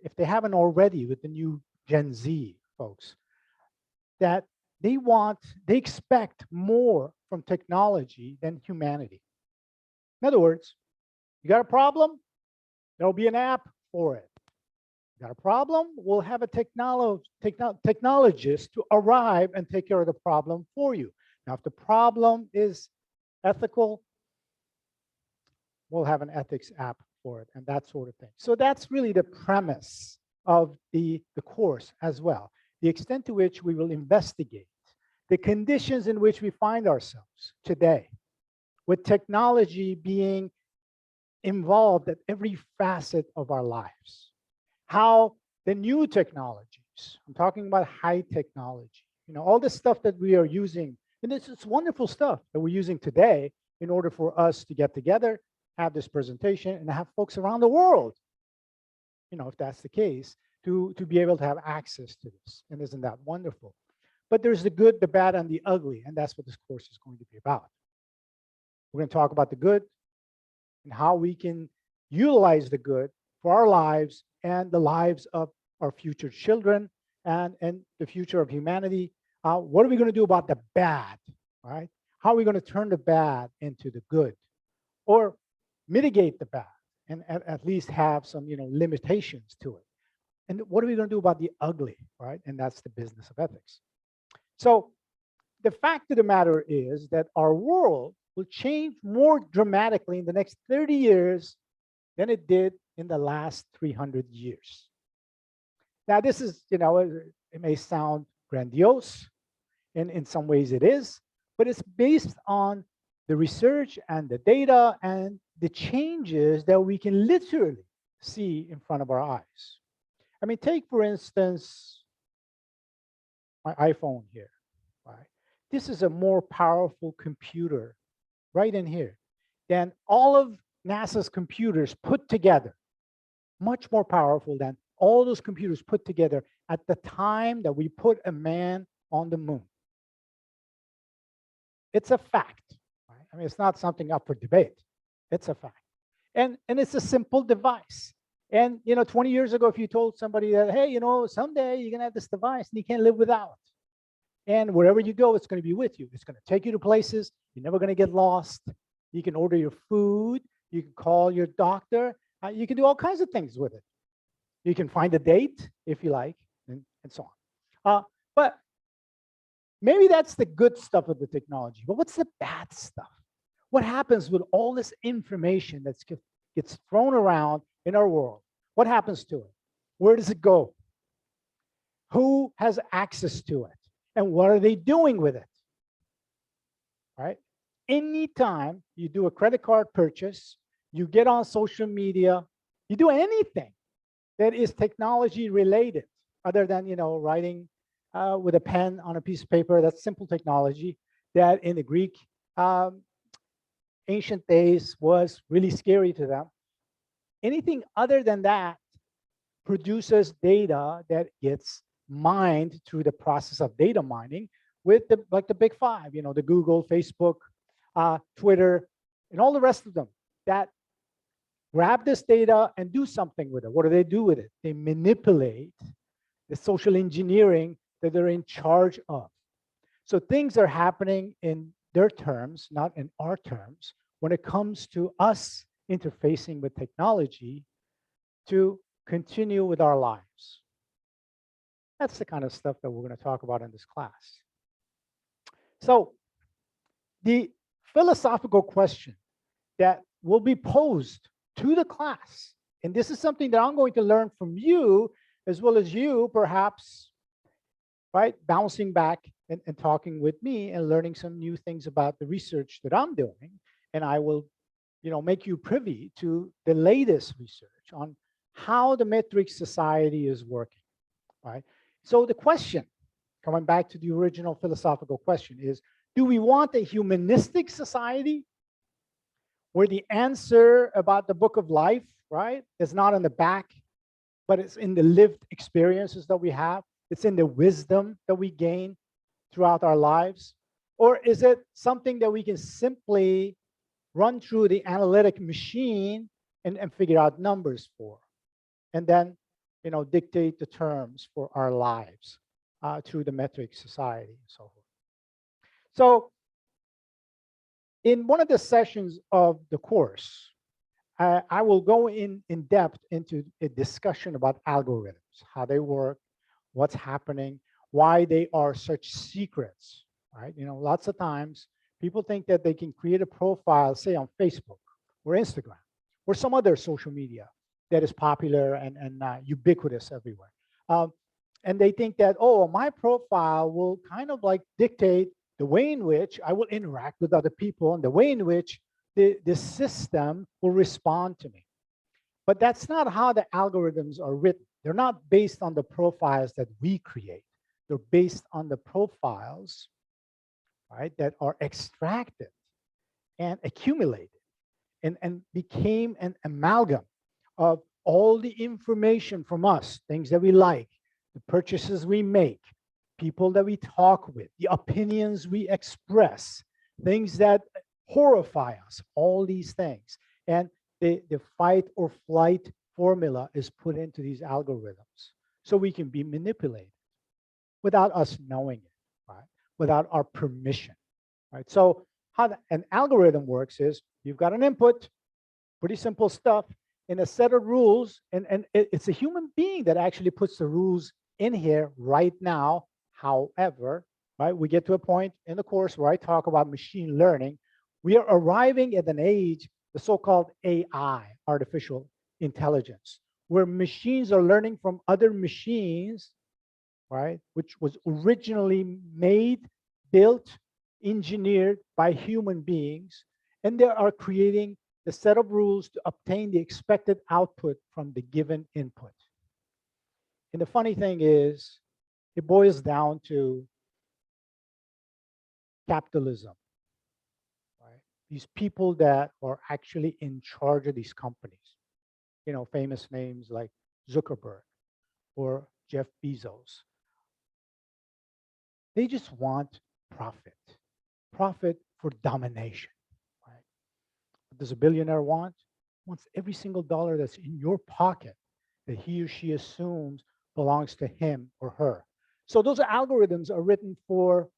if they haven't already with the new Gen Z folks, that they expect more from technology than humanity. In other words, you got a problem, there'll be an app for it. Got a problem, we'll have a technologist to arrive and take care of the problem for you. Now, if the problem is ethical, we'll have an ethics app for it and that sort of thing. So that's really the premise of the course as well. The extent to which we will investigate the conditions in which we find ourselves today, with technology being involved at every facet of our lives. How the new technologies, I'm talking about high technology, all this stuff that we are using, and it's wonderful stuff that we're using today in order for us to get together, have this presentation, and have folks around the world, if that's the case, to be able to have access to this. And isn't that wonderful? But there's the good, the bad, and the ugly, and that's what this course is going to be about. We're going to talk about the good and how we can utilize the good for our lives and the lives of our future children and the future of humanity. What are we going to do about the bad, right? How are we going to turn the bad into the good, or mitigate the bad and at least have some, limitations to it? And what are we going to do about the ugly, right? And that's the business of ethics. So the fact of the matter is that our world will change more dramatically in the next 30 years than it did in the last 300 years. Now, this is, it may sound grandiose, and in some ways it is, but it's based on the research and the data and the changes that we can literally see in front of our eyes. I mean, take, for instance, my iPhone here, right? This is a more powerful computer right in here than all of NASA's computers put together. Much more powerful than all those computers put together at the time that we put a man on the moon. It's a fact. Right? I mean, it's not something up for debate. It's a fact. And it's a simple device. And 20 years ago, if you told somebody that, hey, someday you're gonna have this device and you can't live without it. And wherever you go, it's gonna be with you. It's gonna take you to places. You're never gonna get lost. You can order your food. You can call your doctor. You can do all kinds of things with it. You can find a date if you like, and so on. But maybe that's the good stuff of the technology. But what's the bad stuff? What happens with all this information that gets thrown around in our world? What happens to it? Where does it go? Who has access to it? And what are they doing with it? Right? Anytime you do a credit card purchase, you get on social media, you do anything that is technology related, other than writing with a pen on a piece of paper. That's simple technology that in the Greek ancient days was really scary to them. Anything other than that produces data that gets mined through the process of data mining with the big five, the Google, Facebook, Twitter, and all the rest of them that grab this data and do something with it. What do they do with it? They manipulate the social engineering that they're in charge of. So things are happening in their terms, not in our terms, when it comes to us interfacing with technology to continue with our lives. That's the kind of stuff that we're going to talk about in this class. So the philosophical question that will be posed to the class, and this is something that I'm going to learn from you as well as you, perhaps, right, bouncing back and talking with me and learning some new things about the research that I'm doing. And I will, make you privy to the latest research on how the metric society is working, right? So the question, coming back to the original philosophical question, is, do we want a humanistic society where the answer about the book of life, right, is not in the back, but it's in the lived experiences that we have? It's in the wisdom that we gain throughout our lives? Or is it something that we can simply run through the analytic machine and figure out numbers for, and then dictate the terms for our lives through the metric society and so forth? So in one of the sessions of the course, I will go in depth into a discussion about algorithms, how they work, what's happening, why they are such secrets, right? Lots of times people think that they can create a profile, say on Facebook or Instagram or some other social media that is popular and ubiquitous everywhere. And they think that, oh, my profile will kind of like dictate the way in which I will interact with other people and the way in which the system will respond to me. But that's not how the algorithms are written. They're not based on the profiles that we create. They're based on the profiles, right, that are extracted and accumulated and became an amalgam of all the information from us, things that we like, the purchases we make, people that we talk with, the opinions we express, things that horrify us, all these things. And the fight or flight formula is put into these algorithms so we can be manipulated without us knowing it, right? Without our permission, right? So how an algorithm works is you've got an input, pretty simple stuff, in a set of rules, and it's a human being that actually puts the rules in here right now. However, right, we get to a point in the course where I talk about machine learning. We are arriving at an age the so-called AI, artificial intelligence, where machines are learning from other machines, right, which was originally made, built, engineered by human beings, and they are creating the set of rules to obtain the expected output from the given input. And the funny thing is, it boils down to capitalism, right? These people that are actually in charge of these companies, you know, famous names like Zuckerberg or Jeff Bezos. They just want profit, profit for domination, right? What does a billionaire want? Wants every single dollar that's in your pocket that he or she assumes belongs to him or her. So those algorithms are written for,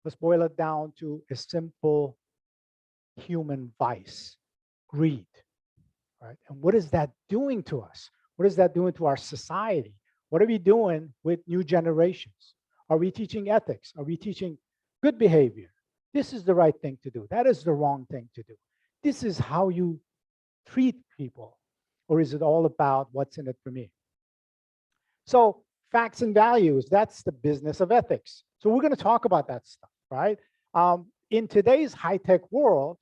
let's boil it down to a simple human vice, greed, right? And what is that doing to us? What is that doing to our society? What are we doing with new generations? Are we teaching ethics? Are we teaching good behavior? This is the right thing to do. That is the wrong thing to do. This is how you treat people. Or is it all about what's in it for me? So facts and values, that's the business of ethics. So we're going to talk about that stuff, right? In today's high-tech world,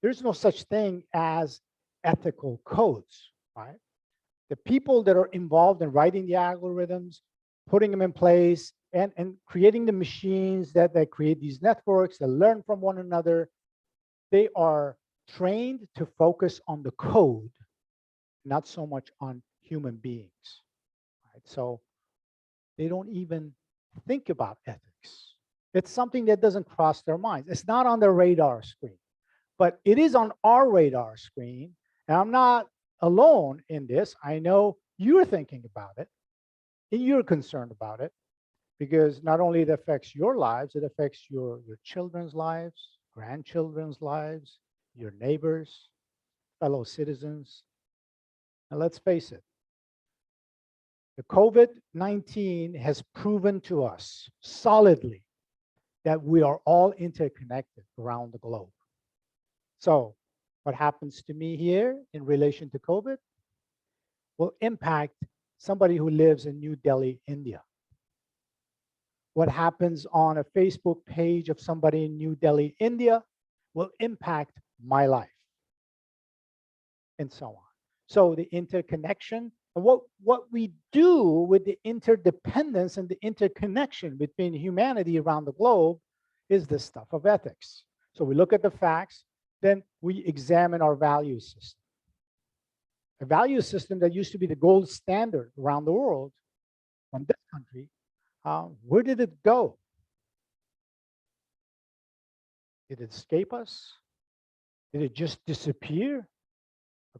there's no such thing as ethical codes, right? The people that are involved in writing the algorithms, putting them in place, and creating the machines that create these networks that learn from one another, they are trained to focus on the code, not so much on human beings, right? So they don't even think about ethics. It's something that doesn't cross their minds. It's not on their radar screen, but it is on our radar screen. And I'm not alone in this. I know you're thinking about it and you're concerned about it, because not only it affects your lives, it affects your children's lives, grandchildren's lives, your neighbors, fellow citizens. And let's face it, the COVID-19 has proven to us solidly that we are all interconnected around the globe. So what happens to me here in relation to COVID will impact somebody who lives in New Delhi, India. What happens on a Facebook page of somebody in New Delhi, India will impact my life, and so on. So the interconnection, and what we do with the interdependence and the interconnection between humanity around the globe is the stuff of ethics. So we look at the facts, then we examine our value system. A value system that used to be the gold standard around the world, from this country, where did it go? Did it escape us? Did it just disappear?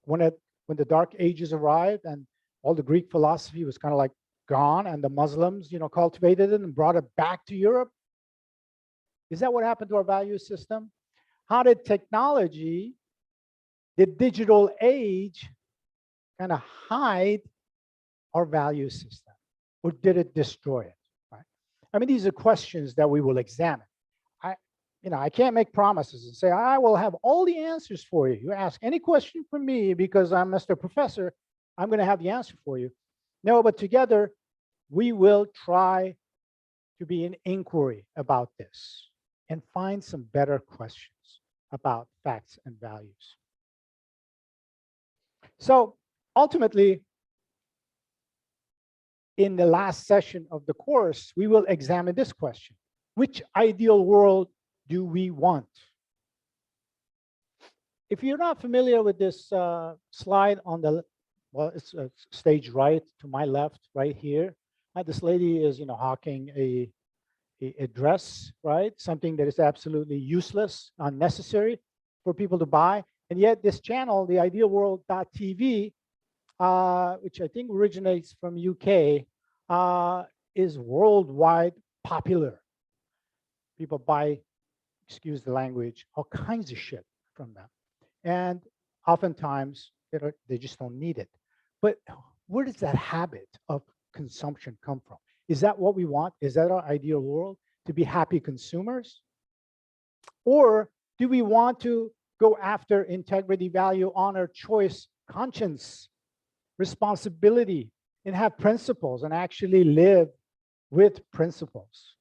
When the Dark Ages arrived and all the Greek philosophy was kind of like gone, and the Muslims, cultivated it and brought it back to Europe? Is that what happened to our value system? How did technology, the digital age, kind of hide our value system? Or did it destroy it? Right? I mean, these are questions that we will examine. I can't make promises and say, I will have all the answers for you. You ask any question from me because I'm Mr. Professor, I'm going to have the answer for you. No, but together we will try to be an inquiry about this and find some better questions about facts and values. So ultimately, in the last session of the course, we will examine this question: which ideal world do we want? If you're not familiar with this slide on the, well, it's stage right to my left, right here. This lady is, hawking a dress, right? Something that is absolutely useless, unnecessary for people to buy. And yet this channel, the idealworld.tv, which I think originates from UK, is worldwide popular. People buy, excuse the language, all kinds of shit from them. And oftentimes they just don't need it. But where does that habit of consumption come from? Is that what we want? Is that our ideal world, to be happy consumers? Or do we want to go after integrity, value, honor, choice, conscience, responsibility, and have principles and actually live with principles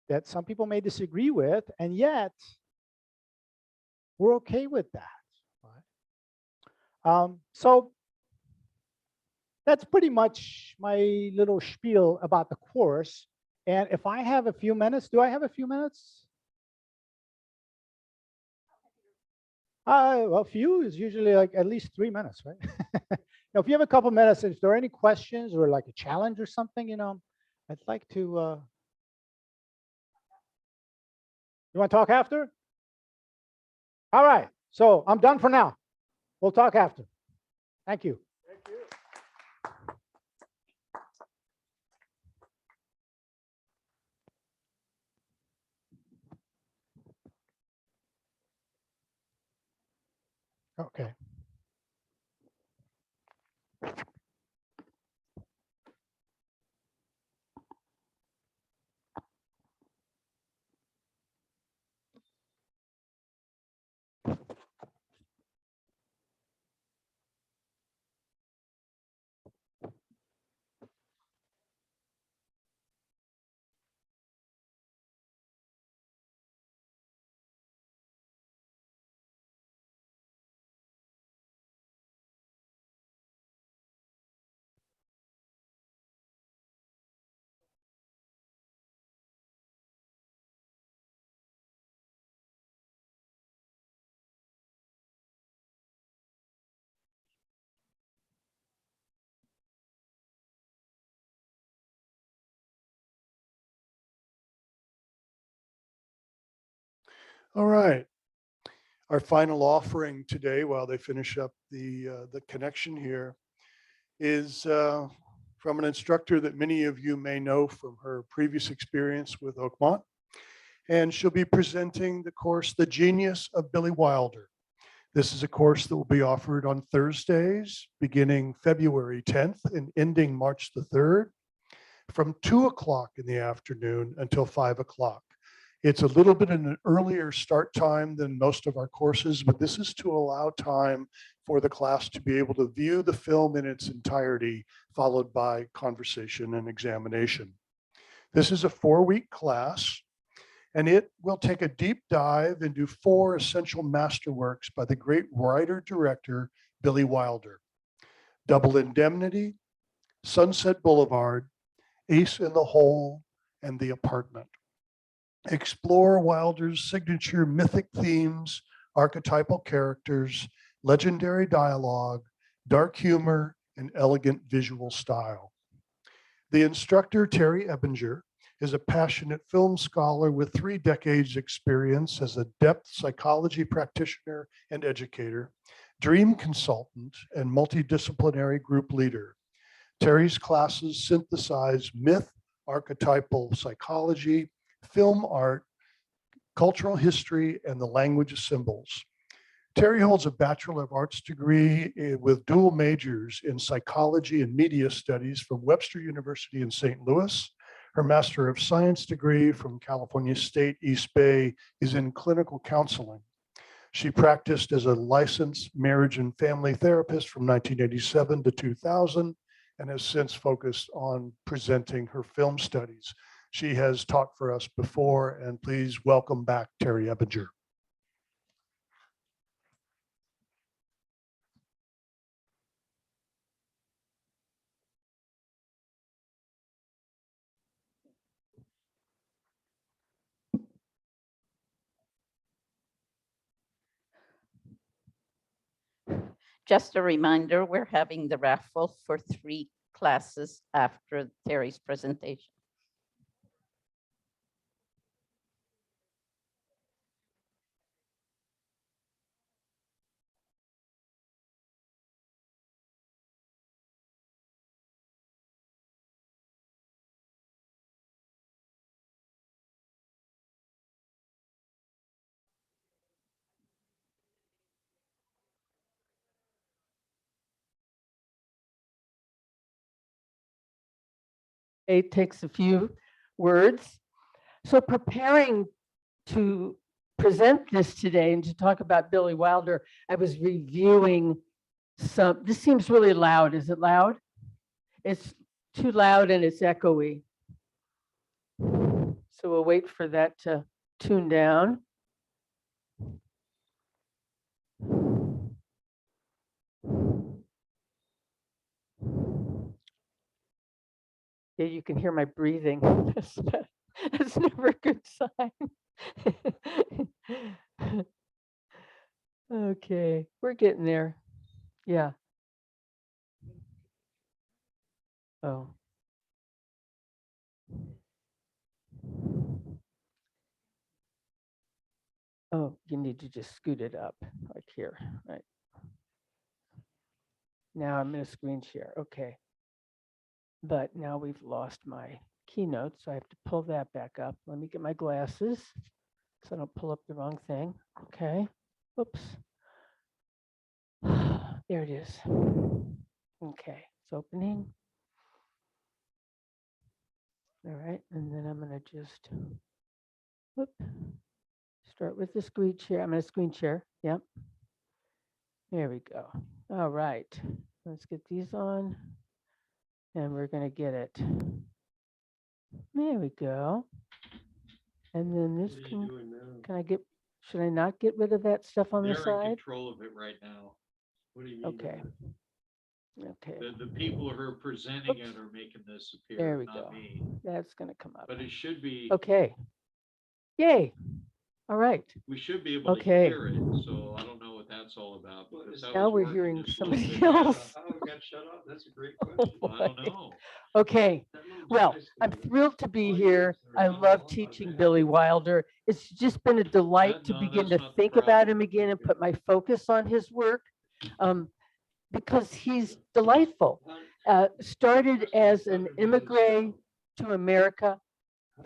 that some people may disagree with, and yet we're okay with that. Right? So that's pretty much my little spiel about the course. And if I have a few minutes, do I have a few minutes? Well, a few is usually like at least 3 minutes, right? Now, if you have a couple minutes, if there are any questions or like a challenge or something, I'd like to. You want to talk after? All right. So I'm done for now. We'll talk after. Thank you. Thank you. Okay. All right. Our final offering today, while they finish up the connection here, is from an instructor that many of you may know from her previous experience with Oakmont. And she'll be presenting the course, The Genius of Billy Wilder. This is a course that will be offered on Thursdays, beginning February 10th and ending March the 3rd, from 2 o'clock in the afternoon until 5 o'clock. It's a little bit an earlier start time than most of our courses, but this is to allow time for the class to be able to view the film in its entirety, followed by conversation and examination. This is a 4-week class, and it will take a deep dive into 4 essential masterworks by the great writer-director, Billy Wilder: Double Indemnity, Sunset Boulevard, Ace in the Hole, and The Apartment. Explore Wilder's signature mythic themes, archetypal characters, legendary dialogue, dark humor, and elegant visual style. The instructor, Terry Ebinger, is a passionate film scholar with 3 decades experience as a depth psychology practitioner and educator, dream consultant, and multidisciplinary group leader. Terry's classes synthesize myth, archetypal psychology, film art, cultural history, and the language of symbols. Terry holds a Bachelor of Arts degree with dual majors in psychology and media studies from Webster University in St. Louis. Her Master of Science degree from California State East Bay is in clinical counseling. She practiced as a licensed marriage and family therapist from 1987 to 2000 and has since focused on presenting her film studies. She has taught for us before, and please welcome back Terry Ebinger. Just a reminder, we're having the raffle for 3 classes after Terry's presentation. It takes a few words. So preparing to present this today and to talk about Billy Wilder, I was reviewing some, this seems really loud. Is it loud? It's too loud and it's echoey. So we'll wait for that to tune down. Yeah, you can hear my breathing. That's never a good sign. Okay, we're getting there. Yeah. Oh. Oh, you need to just scoot it up like here, right? Now I'm in a screen share. Okay. But now we've lost my keynote, so I have to pull that back up. Let me get my glasses so I don't pull up the wrong thing. Okay. Oops. There it is. Okay, it's opening. All right, and then I'm gonna just whoop, start with the screen share. I'm in a screen share. Yep. There we go. All right, let's get these on, and we're gonna get it. There we go. And then this can I get? Should I not get rid of that stuff on the They're in side? control of it right now. What do you mean? Okay. Okay. The people who are presenting it are making this There appear, we not go. me. That's gonna come up. But it should be, Okay. Yay. All right. we should be able to Okay. hear it, so I don't know what that's all about. because that Now was we're working hearing just a little somebody bit. Yeah, else. How it got shut off? That's a great Oh, question. I don't boy. know. Okay. That little Well, device I'm thing, thrilled to be all here. years, I they're love on teaching that. Billy Wilder. It's just been a delight to No, begin that's to not the think about problem. him again and put my focus on his work because he's delightful. Started as an immigrant to America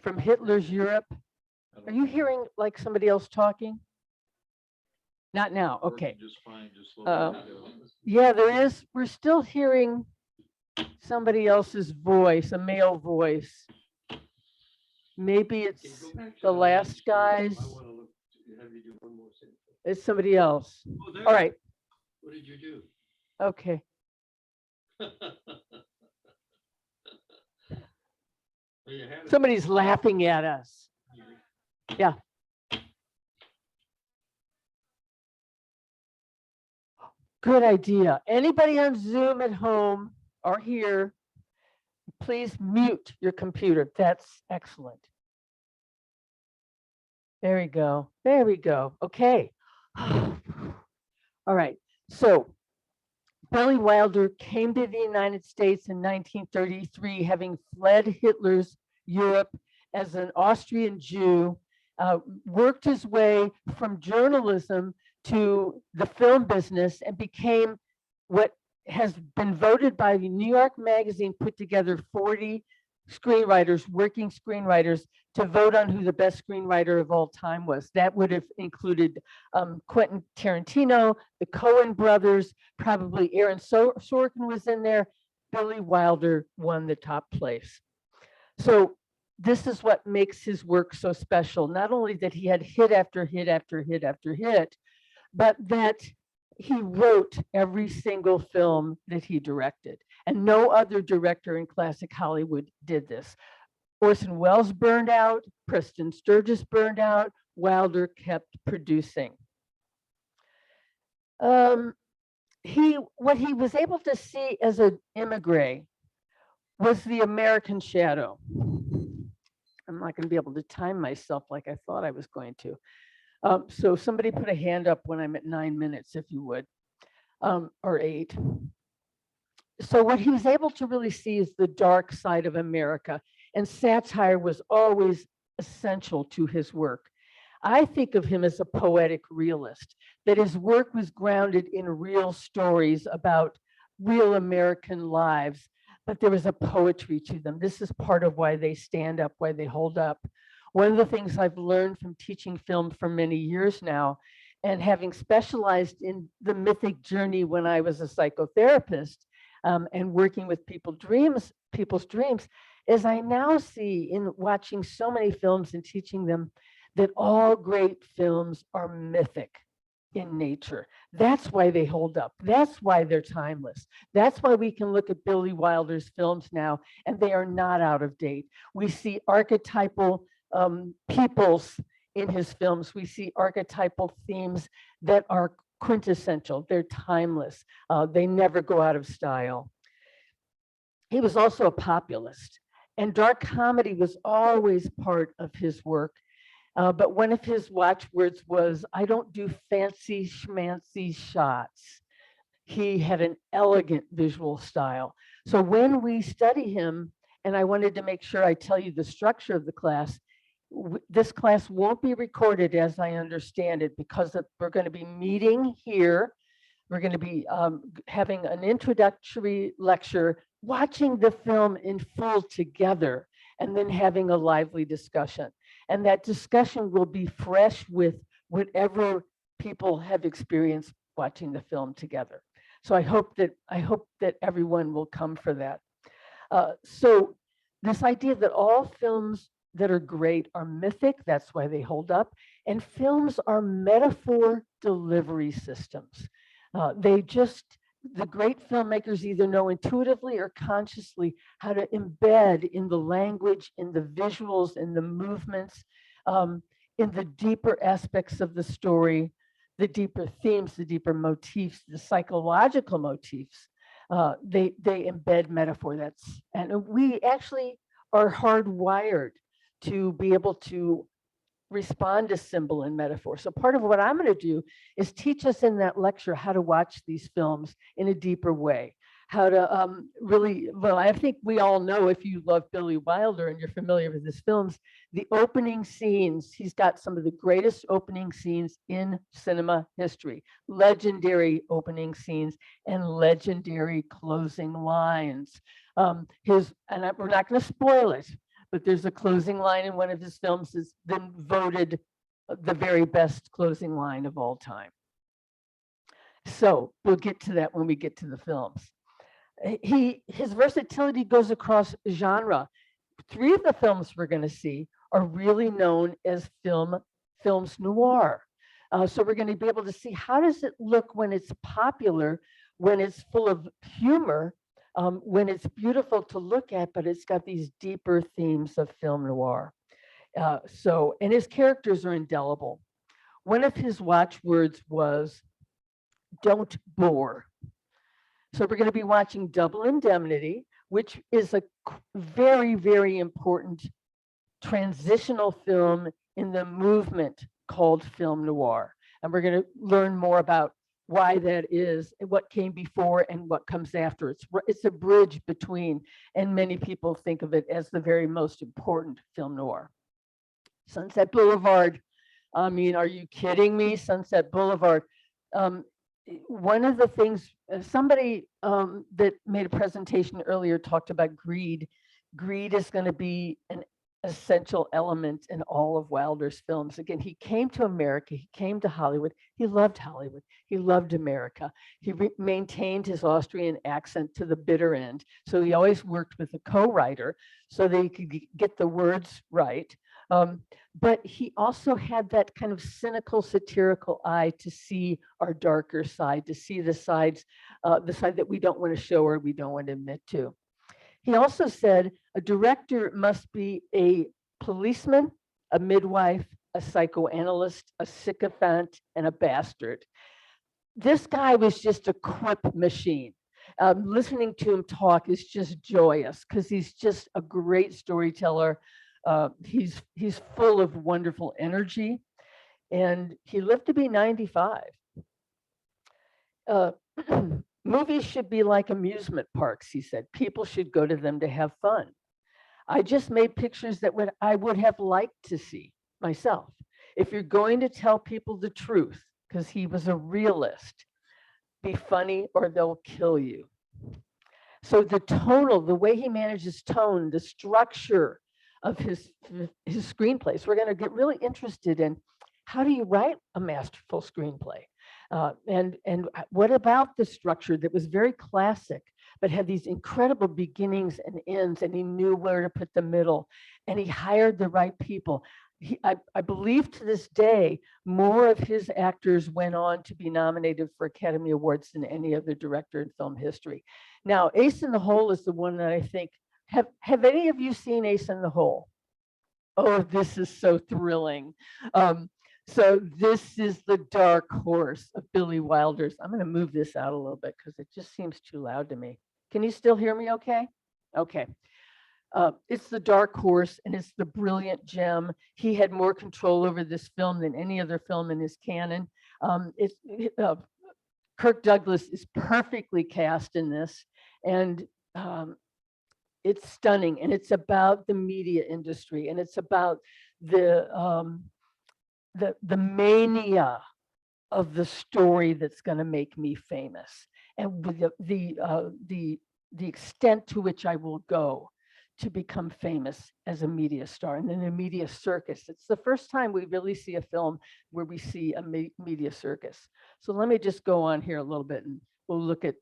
from Hitler's Europe. Are you hearing like somebody else talking? Not now. Okay. Working just fine, just a little bit ago. Yeah, there is. We're still hearing somebody else's voice, a male voice. Maybe it's the last guy's. It's somebody else. Oh, there. All right. What did you do? Okay. Well, you had it. Somebody's laughing at us. Yeah. Good idea. Anybody on Zoom at home or here, please mute your computer. That's excellent. There we go. There we go. Okay. All right. So Billy Wilder came to the United States in 1933, having fled Hitler's Europe as an Austrian Jew, worked his way from journalism to the film business and became what has been voted by the New York Magazine, put together 40 screenwriters, working screenwriters, to vote on who the best screenwriter of all time was. That would have included Quentin Tarantino, the Coen brothers, probably Aaron Sorkin was in there. Billy Wilder won the top place. So this is what makes his work so special. Not only that he had hit after hit after hit after hit, but that he wrote every single film that he directed. And no other director in classic Hollywood did this. Orson Welles burned out, Preston Sturges burned out, Wilder kept producing. What he was able to see as an immigrant was the American shadow. I'm not going to be able to time myself like I thought I was going to. So somebody put a hand up when I'm at 9 minutes, if you would, or 8. So what he was able to really see is the dark side of America, and satire was always essential to his work. I think of him as a poetic realist, that his work was grounded in real stories about real American lives, but there was a poetry to them. This is part of why they stand up, why they hold up. One of the things I've learned from teaching film for many years now, and having specialized in the mythic journey when I was a psychotherapist, and working with people's dreams, is I now see in watching so many films and teaching them that all great films are mythic in nature. That's why they hold up. That's why they're timeless. That's why we can look at Billy Wilder's films now and they are not out of date. We see archetypal peoples in his films. We see archetypal themes that are quintessential. They're timeless. They never go out of style. He was also a populist, and dark comedy was always part of his work. But one of his watchwords was, I don't do fancy schmancy shots. He had an elegant visual style. So when we study him, and I wanted to make sure I tell you the structure of the class, this class won't be recorded as I understand it, because we're going to be meeting here. We're going to be having an introductory lecture, watching the film in full together, and then having a lively discussion. And that discussion will be fresh with whatever people have experienced watching the film together. So I hope that everyone will come for that. So this idea that all films that are great are mythic, that's why they hold up. And films are metaphor delivery systems. The great filmmakers either know intuitively or consciously how to embed in the language, in the visuals, in the movements, in the deeper aspects of the story, the deeper themes, the deeper motifs, the psychological motifs. They embed metaphor. And we actually are hardwired to be able to respond to symbol and metaphor. So part of what I'm going to do is teach us in that lecture how to watch these films in a deeper way, how to well, I think we all know, if you love Billy Wilder and you're familiar with his films, the opening scenes, he's got some of the greatest opening scenes in cinema history, legendary opening scenes and legendary closing lines. We're not going to spoil it, but there's a closing line in one of his films that's been voted the very best closing line of all time. So we'll get to that when we get to the films. His versatility goes across genre. 3 of the films we're going to see are really known as films noir. So we're going to be able to see, how does it look when it's popular, when it's full of humor, when it's beautiful to look at, but it's got these deeper themes of film noir. And his characters are indelible. One of his watchwords was, don't bore. So we're going to be watching Double Indemnity, which is a very, very important transitional film in the movement called film noir. And we're going to learn more about why that is, and what came before and what comes after. It's a bridge between, and many people think of it as the very most important film noir. Sunset Boulevard. I mean, are you kidding me? Sunset Boulevard. One of the things, somebody that made a presentation earlier talked about greed. Greed is going to be an essential element in all of Wilder's films. Again, he came to America, he came to Hollywood, he loved Hollywood, he loved America. He maintained his Austrian accent to the bitter end. So he always worked with a co-writer so that he could get the words right. But he also had that kind of cynical, satirical eye to see our darker side, to see the side that we don't want to show or we don't want to admit to. He also said a director must be a policeman, a midwife, a psychoanalyst, a sycophant, and a bastard. This guy was just a quip machine. Listening to him talk is just joyous because he's just a great storyteller. He's full of wonderful energy, and he lived to be 95. Movies should be like amusement parks, he said. People should go to them to have fun. I just made pictures that I would have liked to see myself. If you're going to tell people the truth, because he was a realist, be funny or they'll kill you. So the way he manages tone, the structure of his screenplays, we're going to get really interested in how do you write a masterful screenplay? And what about the structure that was very classic, but had these incredible beginnings and ends, and he knew where to put the middle, and he hired the right people. I believe to this day, more of his actors went on to be nominated for Academy Awards than any other director in film history. Now, Ace in the Hole is the one that I think, have any of you seen Ace in the Hole? Oh, this is so thrilling. So this is the dark horse of Billy Wilder's. I'm going to move this out a little bit because it just seems too loud to me. Can you still hear me okay? Okay. It's the dark horse and it's the brilliant gem. He had more control over this film than any other film in his canon. Kirk Douglas is perfectly cast in this, and it's stunning. And it's about the media industry, and it's about the mania of the story that's going to make me famous, and with the extent to which I will go to become famous as a media star and then a media circus. It's the first time we really see a film where we see a media circus. So let me just go on here a little bit and we'll look at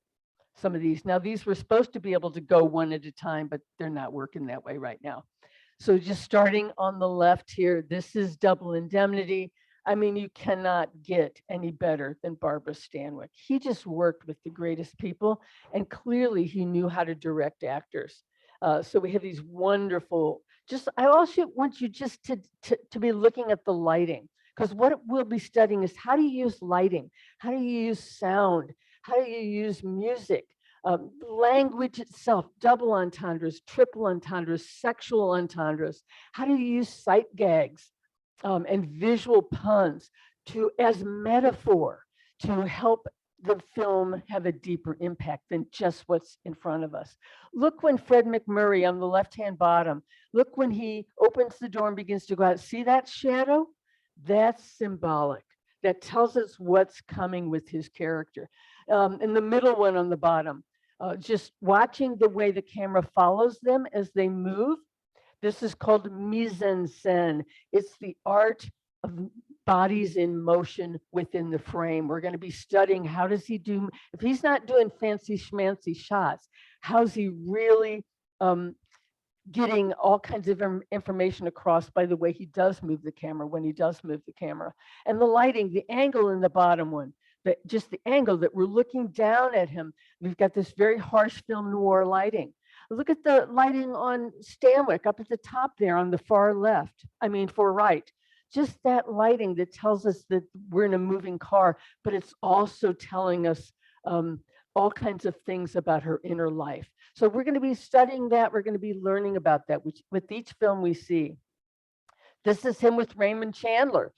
some of these. Now, these were supposed to be able to go one at a time, but they're not working that way right now. So just starting on the left here, this is Double Indemnity. I mean, you cannot get any better than Barbara Stanwyck. He just worked with the greatest people, and clearly he knew how to direct actors. So we have these wonderful, I also want you just to be looking at the lighting, because what we'll be studying is how do you use lighting? How do you use sound? How do you use music? Language itself, double entendres, triple entendres, sexual entendres. How do you use sight gags and visual puns as metaphor to help the film have a deeper impact than just what's in front of us? Look when Fred McMurray on the left-hand bottom, look when he opens the door and begins to go out. See that shadow? That's symbolic. That tells us what's coming with his character. In the middle one on the bottom, just watching the way the camera follows them as they move. This is called mise en scène. It's the art of bodies in motion within the frame. We're going to be studying how does he do, if he's not doing fancy schmancy shots, how's he really getting all kinds of information across by the way he does move the camera when he does move the camera. And the lighting, the angle in the bottom one, just the angle that we're looking down at him. We've got this very harsh film noir lighting. Look at the lighting on Stanwyck up at the top there on the far left, far right. Just that lighting that tells us that we're in a moving car, but it's also telling us all kinds of things about her inner life. So we're going to be studying that. We're going to be learning about that with each film we see. This is him with Raymond Chandler.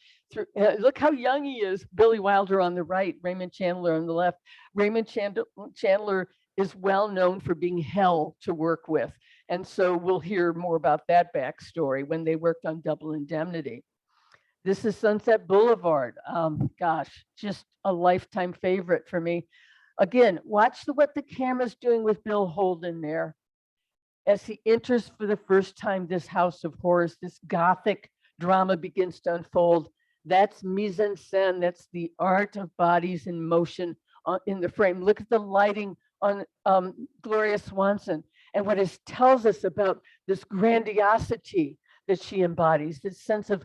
Look how young he is. Billy Wilder on the right, Raymond Chandler on the left. Raymond Chandler is well known for being hell to work with. And so we'll hear more about that backstory when they worked on Double Indemnity. This is Sunset Boulevard. Gosh, just a lifetime favorite for me. Again, watch what the camera's doing with Bill Holden there as he enters for the first time this house of horrors. This gothic drama begins to unfold. That's mise en scène. That's the art of bodies in motion in the frame. Look at the lighting on Gloria Swanson and what it tells us about this grandiosity that she embodies, this sense of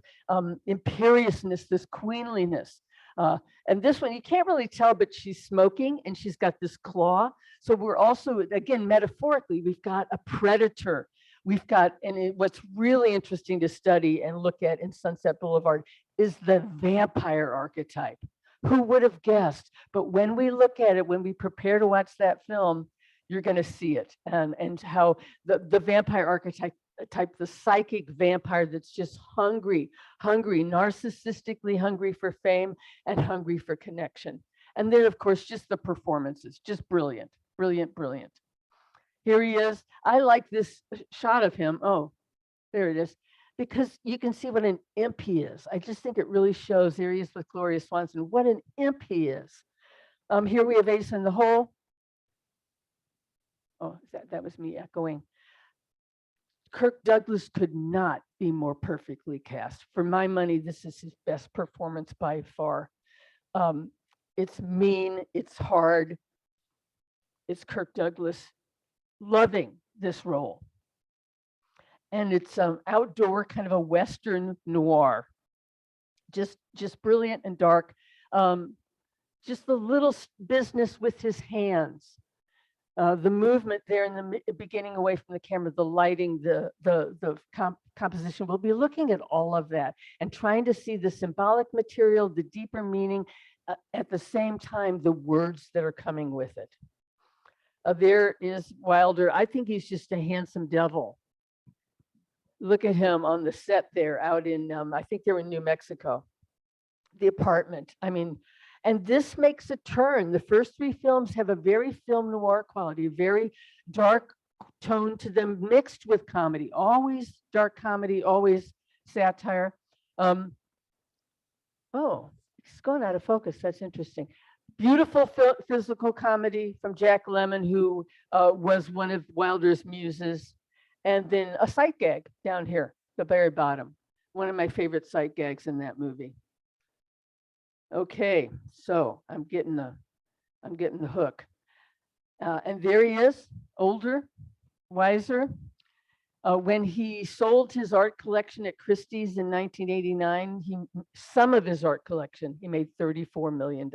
imperiousness, this queenliness. And this one, you can't really tell, but she's smoking and she's got this claw. So we're also, again, metaphorically, we've got a predator. We've got, what's really interesting to study and look at in Sunset Boulevard is the vampire archetype. Who would have guessed? But when we look at it, when we prepare to watch that film, you're going to see it, and how the vampire archetype, the psychic vampire that's just hungry, narcissistically hungry for fame and hungry for connection. And then, of course, just the performances, just brilliant, brilliant, brilliant. Here he is. I like this shot of him. Oh, there it is. Because you can see what an imp he is. I just think it really shows. Here he is with Gloria Swanson. What an imp he is. Here we have Ace in the Hole. Oh, that was me echoing. Kirk Douglas could not be more perfectly cast. For my money, this is his best performance by far. It's mean, it's hard. It's Kirk Douglas loving this role. And it's outdoor, kind of a Western noir. Just brilliant and dark. Just the little business with his hands. The movement there in the beginning away from the camera, the lighting, the composition. We'll be looking at all of that and trying to see the symbolic material, the deeper meaning, at the same time, the words that are coming with it. There is Wilder. I think he's just a handsome devil. Look at him on the set there out in, I think they were in New Mexico, the apartment. I mean, and this makes a turn. The first three films have a very film noir quality, a very dark tone to them, mixed with comedy, always dark comedy, always satire. Oh, it's going out of focus. That's interesting. Beautiful physical comedy from Jack Lemmon, who was one of Wilder's muses. And then a sight gag down here, the very bottom. One of my favorite sight gags in that movie. Okay, so I'm getting the hook. And there he is, older, wiser. When he sold his art collection at Christie's in 1989, some of his art collection, he made $34 million.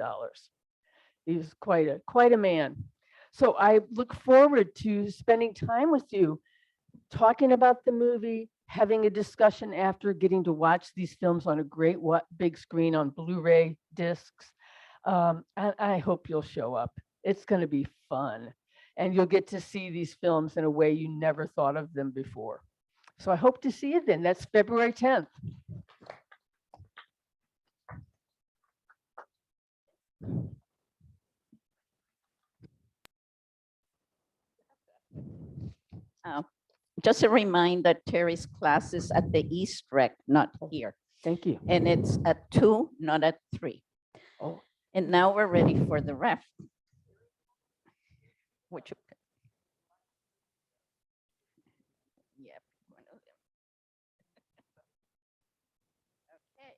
He was quite a man. So I look forward to spending time with you, talking about the movie, having a discussion after, getting to watch these films on a great big screen on Blu-ray discs. And I hope you'll show up. It's going to be fun. And you'll get to see these films in a way you never thought of them before. So I hope to see you then. That's February 10th. Just a reminder, Terry's class is at the East Rec, not here. Thank you. And it's at 2, not at 3. Oh. And now we're ready for the ref. Which, yeah, one of them. Okay.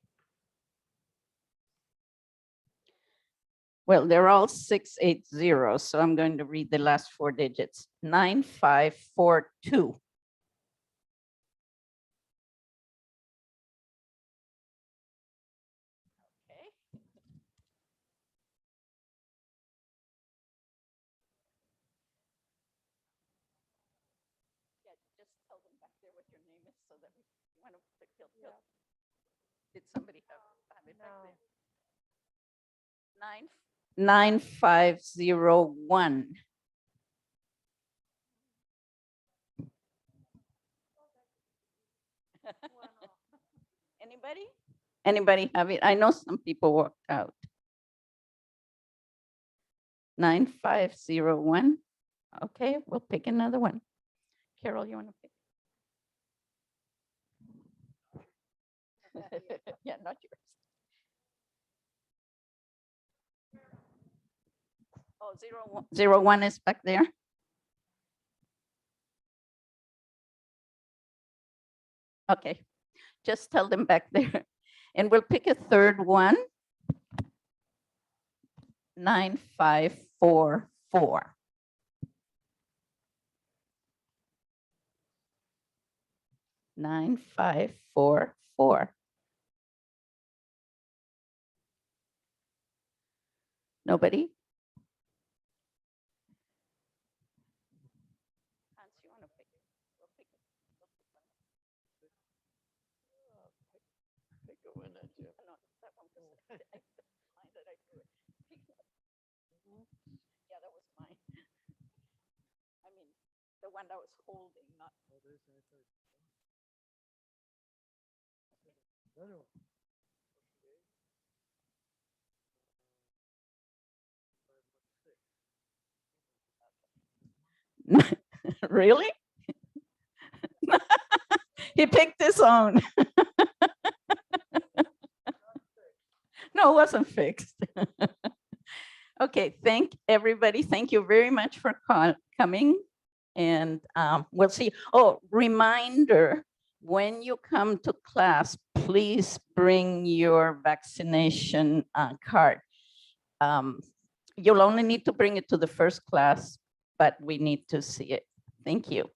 Well, they're all 680, so I'm going to read the last 4 digits. 9542. So that we want to did somebody have it back there? 9501. Anybody have it? I know some people walked out. 9501. Okay, we'll pick another one. Carol, you want to pick? Yeah, not yours. Oh, 01 is back there. Okay, just tell them back there. And we'll pick a third one. 9544. Nine, 5, 4, 4. Nobody? Hans, you want to pick it? We'll pick it. Pick a winner, Jim. No, that one was mine that I threw it. Yeah, that was mine. I mean, the one that was holding, not. Really? He picked his own. No, it wasn't fixed. Okay, thank everybody. Thank you very much for coming. And we'll see. Oh, reminder, when you come to class, please bring your vaccination card. You'll only need to bring it to the first class, but we need to see it. Thank you.